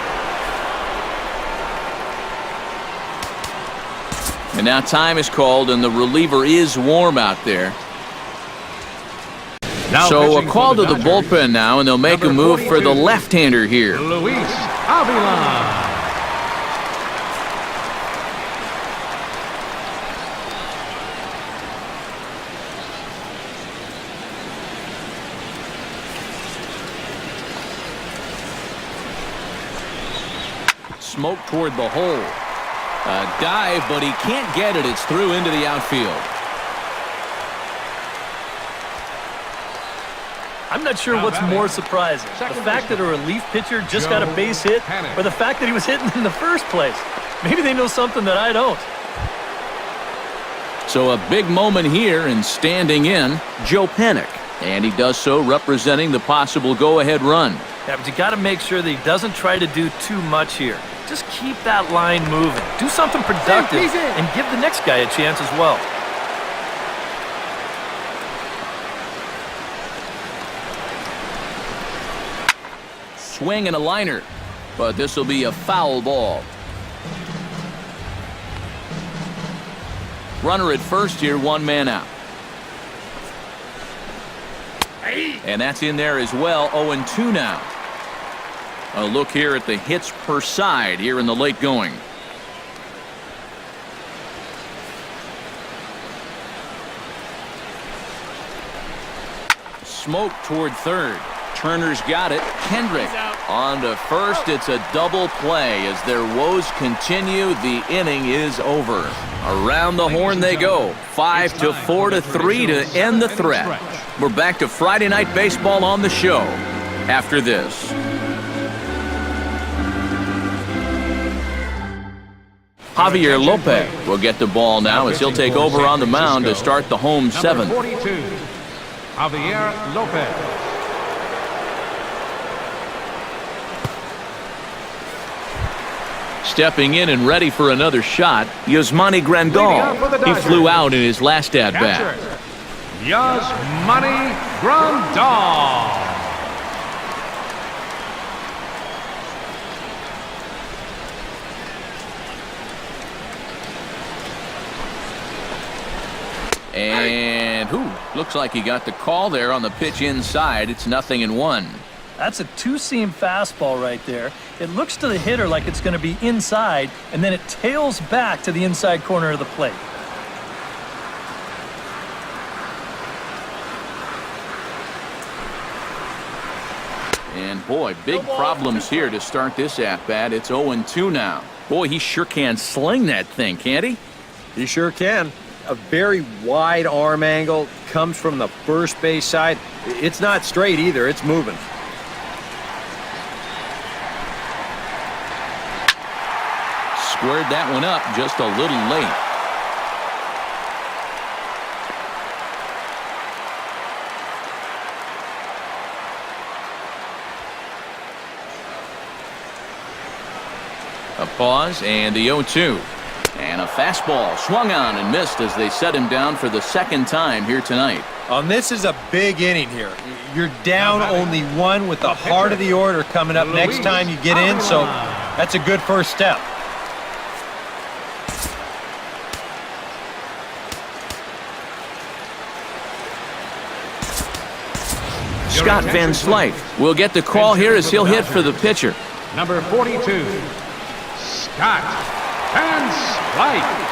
And now time is called, and the reliever is warm out there. So a call to the bullpen now, and they'll make a move for the left-hander here. Luis Avila. Smoke toward the hole. A dive, but he can't get it. It's through into the outfield. I'm not sure what's more surprising, the fact that a relief pitcher just got a base hit, or the fact that he was hitting in the first place. Maybe they know something that I don't. So a big moment here, and standing in, Joe Panik. And he does so representing the possible go-ahead run. Yeah, but you got to make sure that he doesn't try to do too much here. Just keep that line moving. Do something productive and give the next guy a chance as well. Swing and a liner, but this will be a foul ball. Runner at first here, one man out. And that's in there as well, 0-2 now. A look here at the hits per side here in the late going. Smoke toward third. Turner's got it. Kendrick on to first. It's a double play as their woes continue. The inning is over. Around the horn they go. 5-4-3 to end the threat. We're back to Friday Night Baseball on the show after this. Javier Lopez will get the ball now as he'll take over on the mound to start the home seventh. Number 42, Javier Lopez. Stepping in and ready for another shot, Yasmani Grandal. He flew out in his last at-bat. Yasmani Grandal. And looks like he got the call there on the pitch inside. It's 0-1. That's a two-seam fastball right there. It looks to the hitter like it's going to be inside, and then it tails back to the inside corner of the plate. And boy, big problems here to start this at-bat. It's 0-2 now. Boy, he sure can sling that thing, can't he? He sure can. A very wide arm angle, comes from the first base side. It's not straight either. It's moving. Squared that one up just a little late. A pause and the 0-2. And a fastball swung on and missed as they set him down for the second time here tonight. This is a big inning here. You're down only one with the heart of the order coming up next time you get in, so that's a good first step. Scott Van Slyke will get the call here as he'll hit for the pitcher. Number 42, Scott Van Slyke.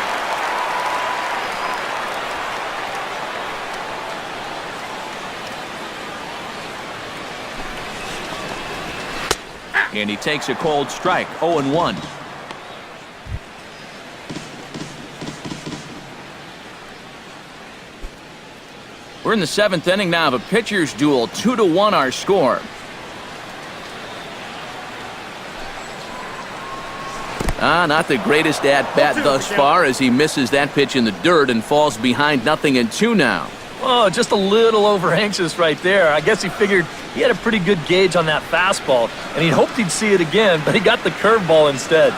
And he takes a cold strike, 0-1. We're in the seventh inning now of a pitcher's duel. 2-1 our score. Not the greatest at-bat thus far as he misses that pitch in the dirt and falls behind 0-2 now. Oh, just a little over anxious right there. I guess he figured he had a pretty good gauge on that fastball, and he hoped he'd see it again, but he got the curveball instead.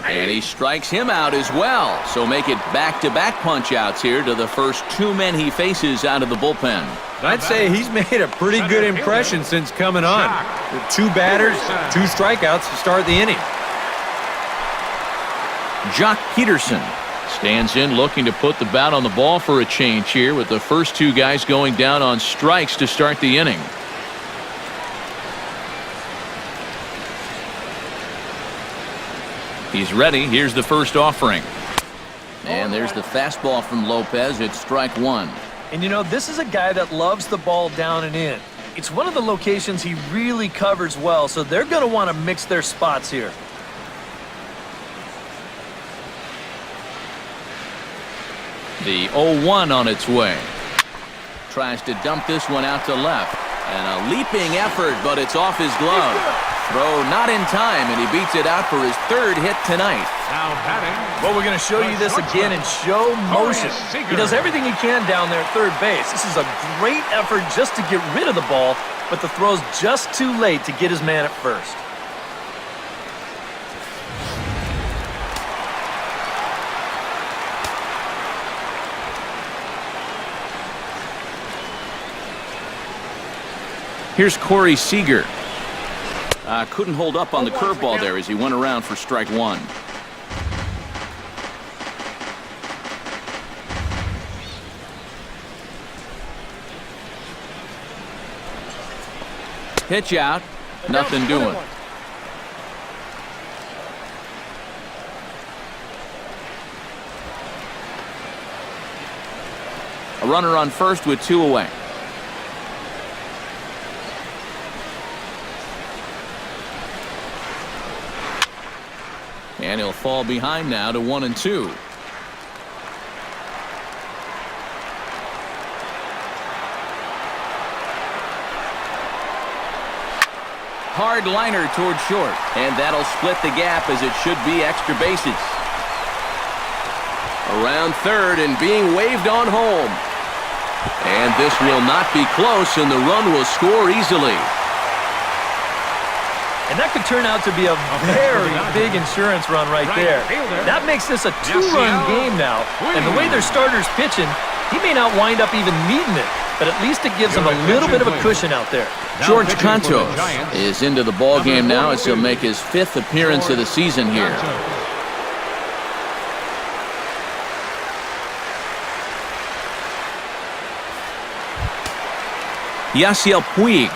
And he strikes him out as well. So make it back-to-back punch-outs here to the first two men he faces out of the bullpen. I'd say he's made a pretty good impression since coming on. With 2 batters, 2 strikeouts to start the inning. Jock Peterson stands in looking to put the bat on the ball for a change here with the first 2 guys going down on strikes to start the inning. He's ready. Here's the first offering. And there's the fastball from Lopez. It's strike 1. And you know, this is a guy that loves the ball down and in. It's one of the locations he really covers well, so they're going to want to mix their spots here. The 0-1 on its way. Tries to dump this one out to left. And a leaping effort, but it's off his glove. Throw not in time, and he beats it out for his 3rd hit tonight. Now batting. Well, we're going to show you this again in show motion. He does everything he can down there at third base. This is a great effort just to get rid of the ball, but the throw's just too late to get his man at first. Here's Corey Seager. Couldn't hold up on the curveball there as he went around for strike 1. Pitch out. Nothing doing. A runner on first with 2 away. And he'll fall behind now to 1-2. Hard liner toward short. And that'll split the gap as it should be extra bases. Around third and being waved on home. And this will not be close, and the run will score easily. And that could turn out to be a very big insurance run right there. That makes this a 2-run game now. And the way their starter's pitching, he may not wind up even needing it, but at least it gives him a little bit of a cushion out there. George Cantos is into the ball game now as he'll make his 5th appearance of the season here. Yasiel Puig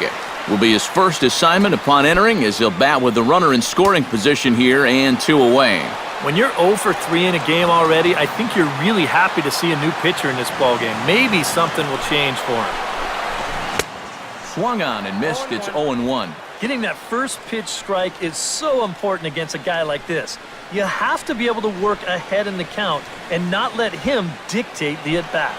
will be his first assignment upon entering as he'll bat with the runner in scoring position here and 2 away. When you're 0 for 3 in a game already, I think you're really happy to see a new pitcher in this ballgame. Maybe something will change for him. Swung on and missed. It's 0-1. Getting that first pitch strike is so important against a guy like this. You have to be able to work ahead in the count and not let him dictate the at-bat.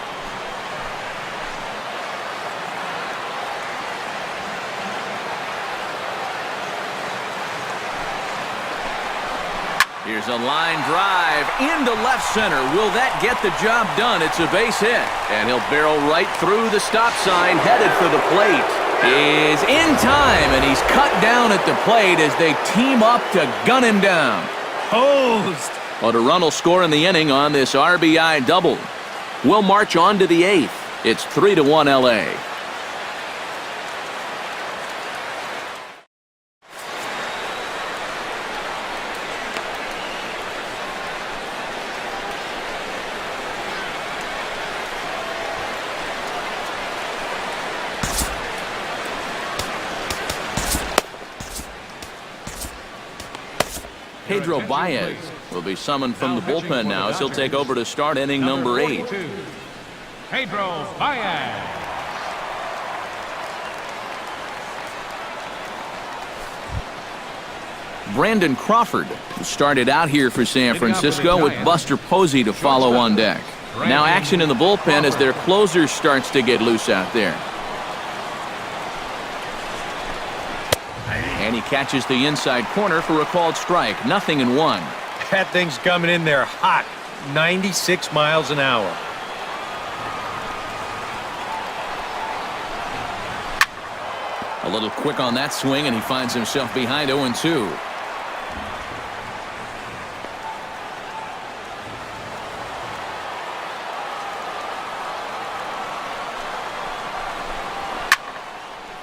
Here's a line drive into left center. Will that get the job done? It's a base hit. And he'll barrel right through the stop sign, headed for the plate. Is in time, and he's cut down at the plate as they team up to gun him down. Hosed. Well, a run will score in the inning on this RBI double. We'll march on to the 8th. It's 3-1 LA. Pedro Baez will be summoned from the bullpen now as he'll take over to start inning number 8. Pedro Baez. Brandon Crawford, who started out here for San Francisco with Buster Posey to follow on deck. Now action in the bullpen as their closer starts to get loose out there. And he catches the inside corner for a called strike. 0-1. That thing's coming in there hot. 96 miles an hour. A little quick on that swing, and he finds himself behind 0-2.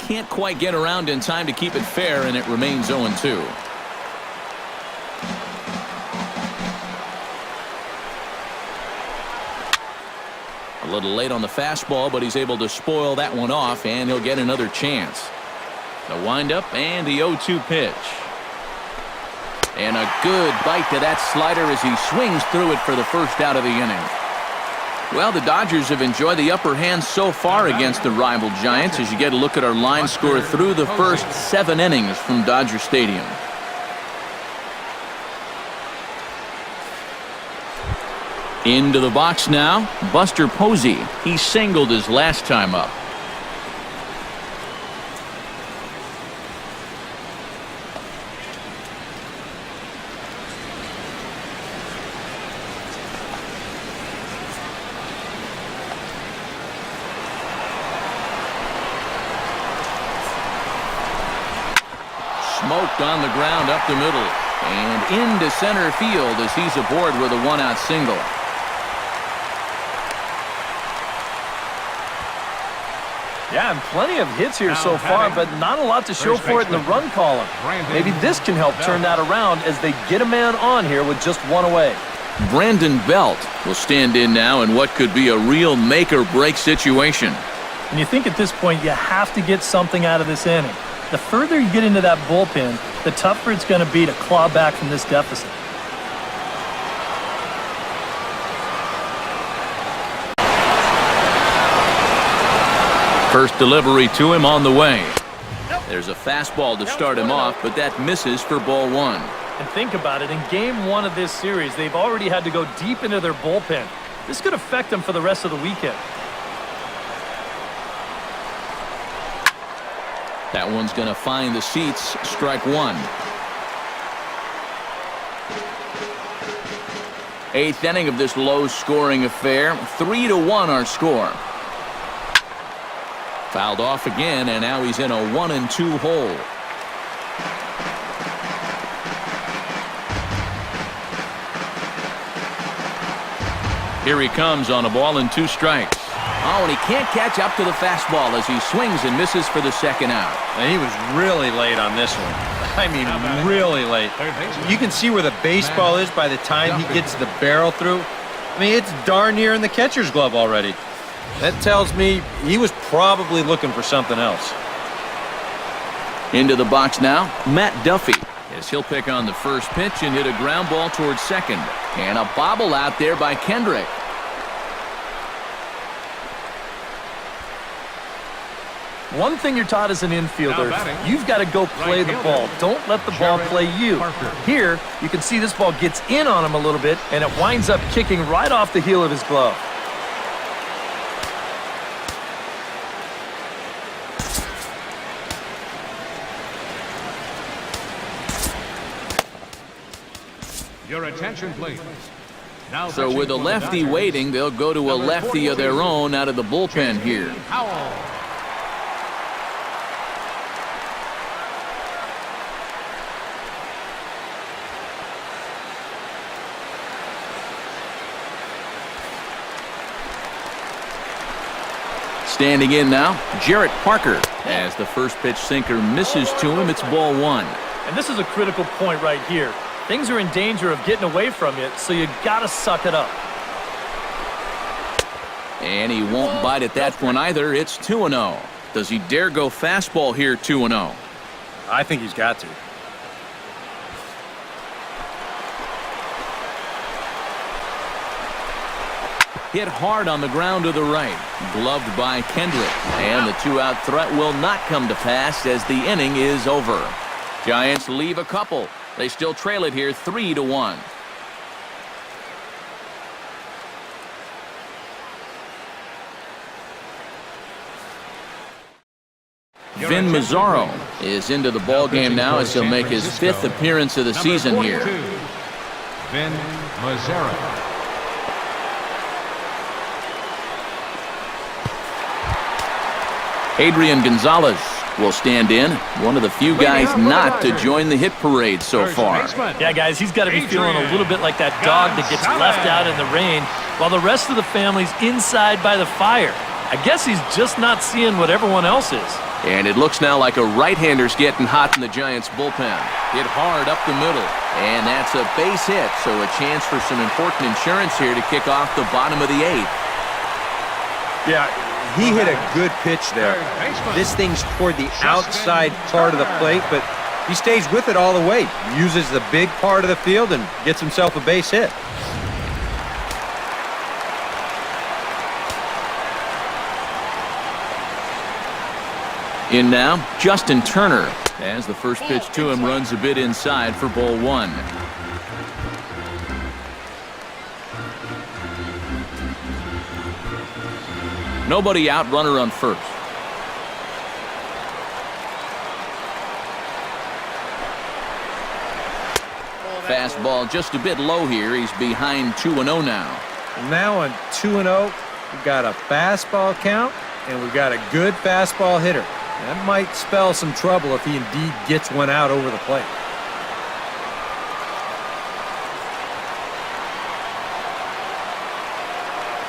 Can't quite get around in time to keep it fair, and it remains 0-2. A little late on the fastball, but he's able to spoil that one off, and he'll get another chance. The windup and the 0-2 pitch. And a good bite to that slider as he swings through it for the first out of the inning. Well, the Dodgers have enjoyed the upper hand so far against the rival Giants as you get a look at our line score through the first 7 innings from Dodger Stadium. Into the box now, Buster Posey. He singled his last time up. Smoked on the ground up the middle and into center field as he's aboard with a 1-out single. Yeah, and plenty of hits here so far, but not a lot to show for it in the run column. Maybe this can help turn that around as they get a man on here with just 1 away. Brandon Belt will stand in now in what could be a real make-or-break situation. And you think at this point you have to get something out of this inning. The further you get into that bullpen, the tougher it's going to be to claw back from this deficit. First delivery to him on the way. There's a fastball to start him off, but that misses for ball 1. And think about it, in game 1 of this series, they've already had to go deep into their bullpen. This could affect them for the rest of the weekend. That one's going to find the seats. Strike 1. 8th inning of this low-scoring affair. 3-1 our score. Fouled off again, and now he's in a 1-2 hole. Here he comes on a ball and 2 strikes. Oh, and he can't catch up to the fastball as he swings and misses for the 2nd out. And he was really late on this one. I mean, really late. You can see where the baseball is by the time he gets the barrel through. I mean, it's darn near in the catcher's glove already. That tells me he was probably looking for something else. Into the box now, Matt Duffy. As he'll pick on the first pitch and hit a ground ball towards second. And a bobble out there by Kendrick. One thing you're taught as an infielder, you've got to go play the ball. Don't let the ball play you. Here, you can see this ball gets in on him a little bit, and it winds up kicking right off the heel of his glove. Your attention, please. Now So pitching with a for the lefty Dodgers, waiting, they'll go to a number lefty of their 42, own out of the bullpen here. Howell. Standing in now, Jarrett Parker. As the first pitch sinker misses to him, it's ball one. And this is a critical point right here. Things are in danger of getting away from you, so you gotta suck it up. And he won't bite at that one either. It's 2-0. Does he dare go fastball here 2-0? I think he's got to. Hit hard on the ground to the right. Gloved by Kendrick. And the two-out threat will not come to pass as the inning is over. Giants leave a couple. They still trail it here 3-1. Vin Mazzaro is into the ball game now as he'll make his 5th appearance of the season here. Vin Mazzaro. Adrian Gonzalez will stand in. One of the few guys not to join the hit parade so far. Yeah, guys, he's got to be feeling a little bit like that dog that gets left out in the rain while the rest of the family's inside by the fire. I guess he's just not seeing what everyone else is. And it looks now like a right-hander's getting hot in the Giants' bullpen. Hit hard up the middle. And that's a base hit, so a chance for some important insurance here to kick off the bottom of the 8th. Yeah, he hit a good pitch there. This thing's toward the outside part of the plate, but he stays with it all the way. Uses the big part of the field and gets himself a base hit. In now, Justin Turner, as the first pitch to him runs a bit inside for ball one. Nobody out, runner on first. Fastball just a bit low here. He's behind 2-0 now. Now on 2-0, we've got a fastball count, and we've got a good fastball hitter. That might spell some trouble if he indeed gets one out over the plate.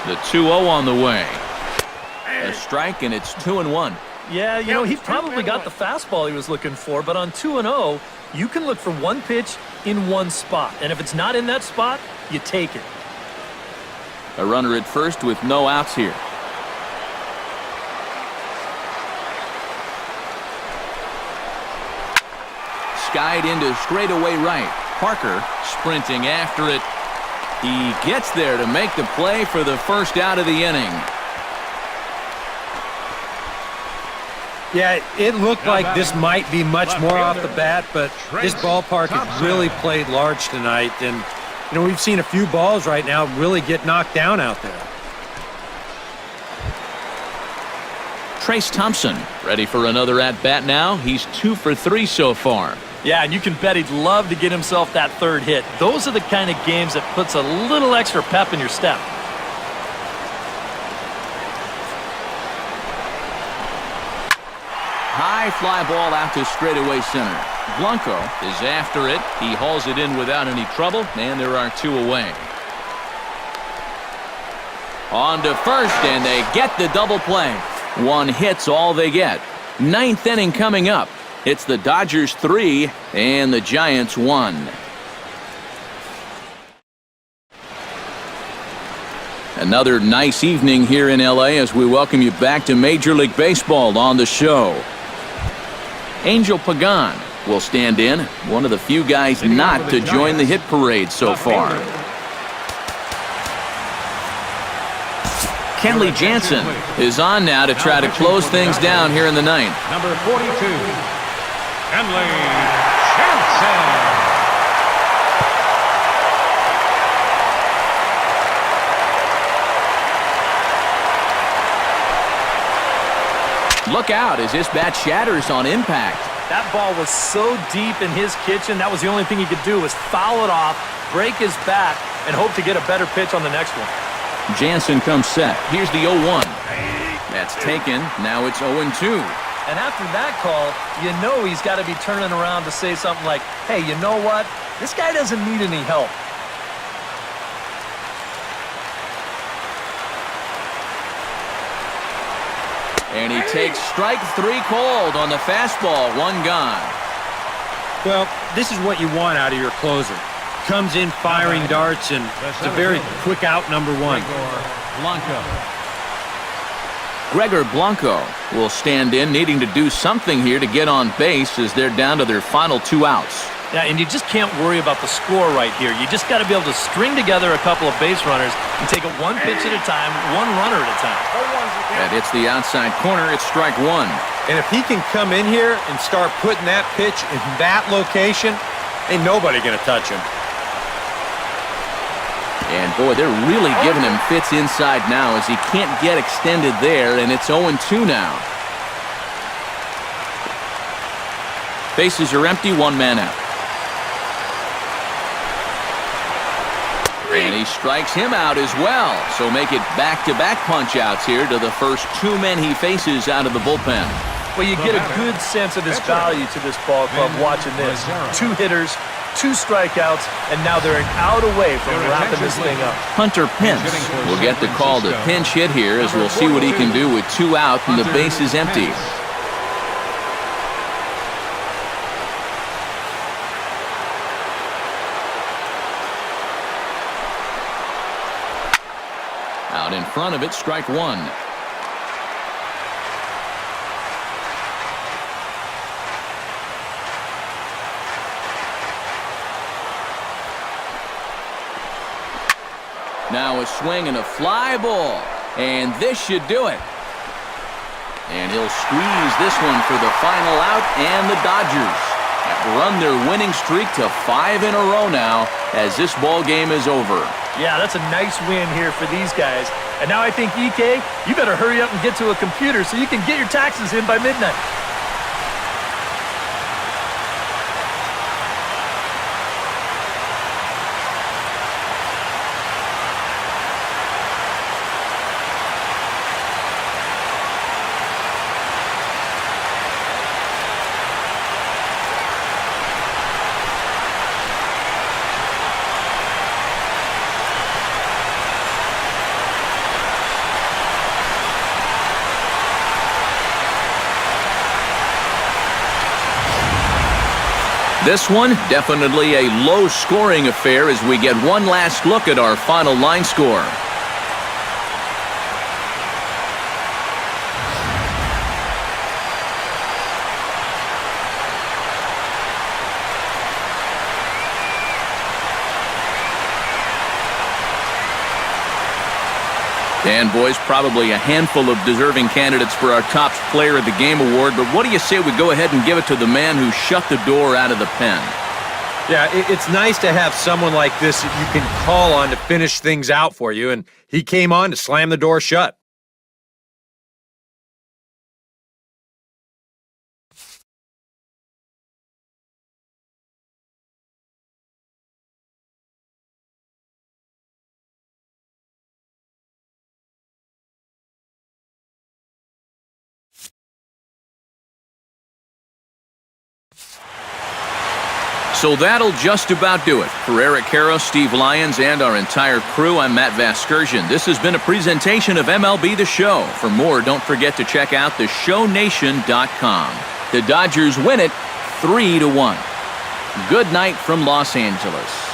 The 2-0 on the way. A strike, and it's 2-1. Yeah, you know, he probably got the fastball he was looking for, but on 2-0, you can look for one pitch in one spot. And if it's not in that spot, you take it. A runner at first with no outs here. Skied into straightaway right. Parker sprinting after it. He gets there to make the play for the first out of the inning. Yeah, it looked like this might be much more off the bat, but this ballpark has really played large tonight. And, you know, we've seen a few balls right now really get knocked down out there. Trace Thompson ready for another at-bat now. He's 2 for 3 so far. Yeah, and you can bet he'd love to get himself that third hit. Those are the kind of games that puts a little extra pep in your step. High fly ball out to straightaway center. Blanco is after it. He hauls it in without any trouble, and there are 2 away. On to first, and they get the double play. 1 hit's all they get. 9th inning coming up. It's the Dodgers 3 and the Giants 1. Another nice evening here in LA as we welcome you back to Major League Baseball on the show. Angel Pagan will stand in, one of the few guys not to join the hit parade so far. Kenley Jansen is on now to try to close things down here in the 9th. Number 42, Kenley Jansen. Look out as this bat shatters on impact. That ball was so deep in his kitchen, that was the only thing he could do was foul it off break his back, and hope to get a better pitch on the next one. Jansen comes set. Here's the 0-1. That's taken. Now it's 0-2. And after that call, you know he's got to be turning around to say something like, hey, you know what? This guy doesn't need any help. And he takes strike 3 called on the fastball. 1 gone. Well, this is what you want out of your closer. Comes in firing darts, and it's a very quick out number 1. Gregor Blanco will stand in, needing to do something here to get on base as they're down to their final 2 outs. Yeah, and you just can't worry about the score right here. You just got to be able to string together a couple of base runners and take it 1 pitch at a time, 1 runner at a time. That hits the outside corner. It's strike 1. And if he can come in here and start putting that pitch in that location, ain't nobody going to touch him. And boy, they're really giving him fits inside now as he can't get extended there, and it's 0-2 now. Bases are empty, 1 man out. And he strikes him out as well. So make it back-to-back punch-outs here to the first 2 men he faces out of the bullpen. Well, you get a good sense of his value to this ball club watching this. 2 hitters, 2 strikeouts, and now they're an out away from wrapping this thing up. Hunter Pence will get the call to pinch hit here as we'll see what he can do with 2 out and the base is empty. Out in front of it, strike 1. Now a swing and a fly ball. And this should do it. And he'll squeeze this one for the final out, and the Dodgers have run their winning streak to 5 in a row now as this ball game is over. Yeah, that's a nice win here for these guys. And now I think, EK, you better hurry up and get to a computer so you can get your taxes in by midnight. This one, definitely a low-scoring affair as we get one last look at our final line score. And boys, probably a handful of deserving candidates for our top player of the game award, but what do you say we go ahead and give it to the man who shut the door out of the pen? Yeah, it's nice to have someone like this that you can call on to finish things out for you, and he came on to slam the door shut. So that'll just about do it. For Eric Caro, Steve Lyons, and our entire crew, I'm Matt Vasgersian. This has been a presentation of MLB The Show. For more, don't forget to check out theshownation.com. The Dodgers win it 3-1. Good night from Los Angeles.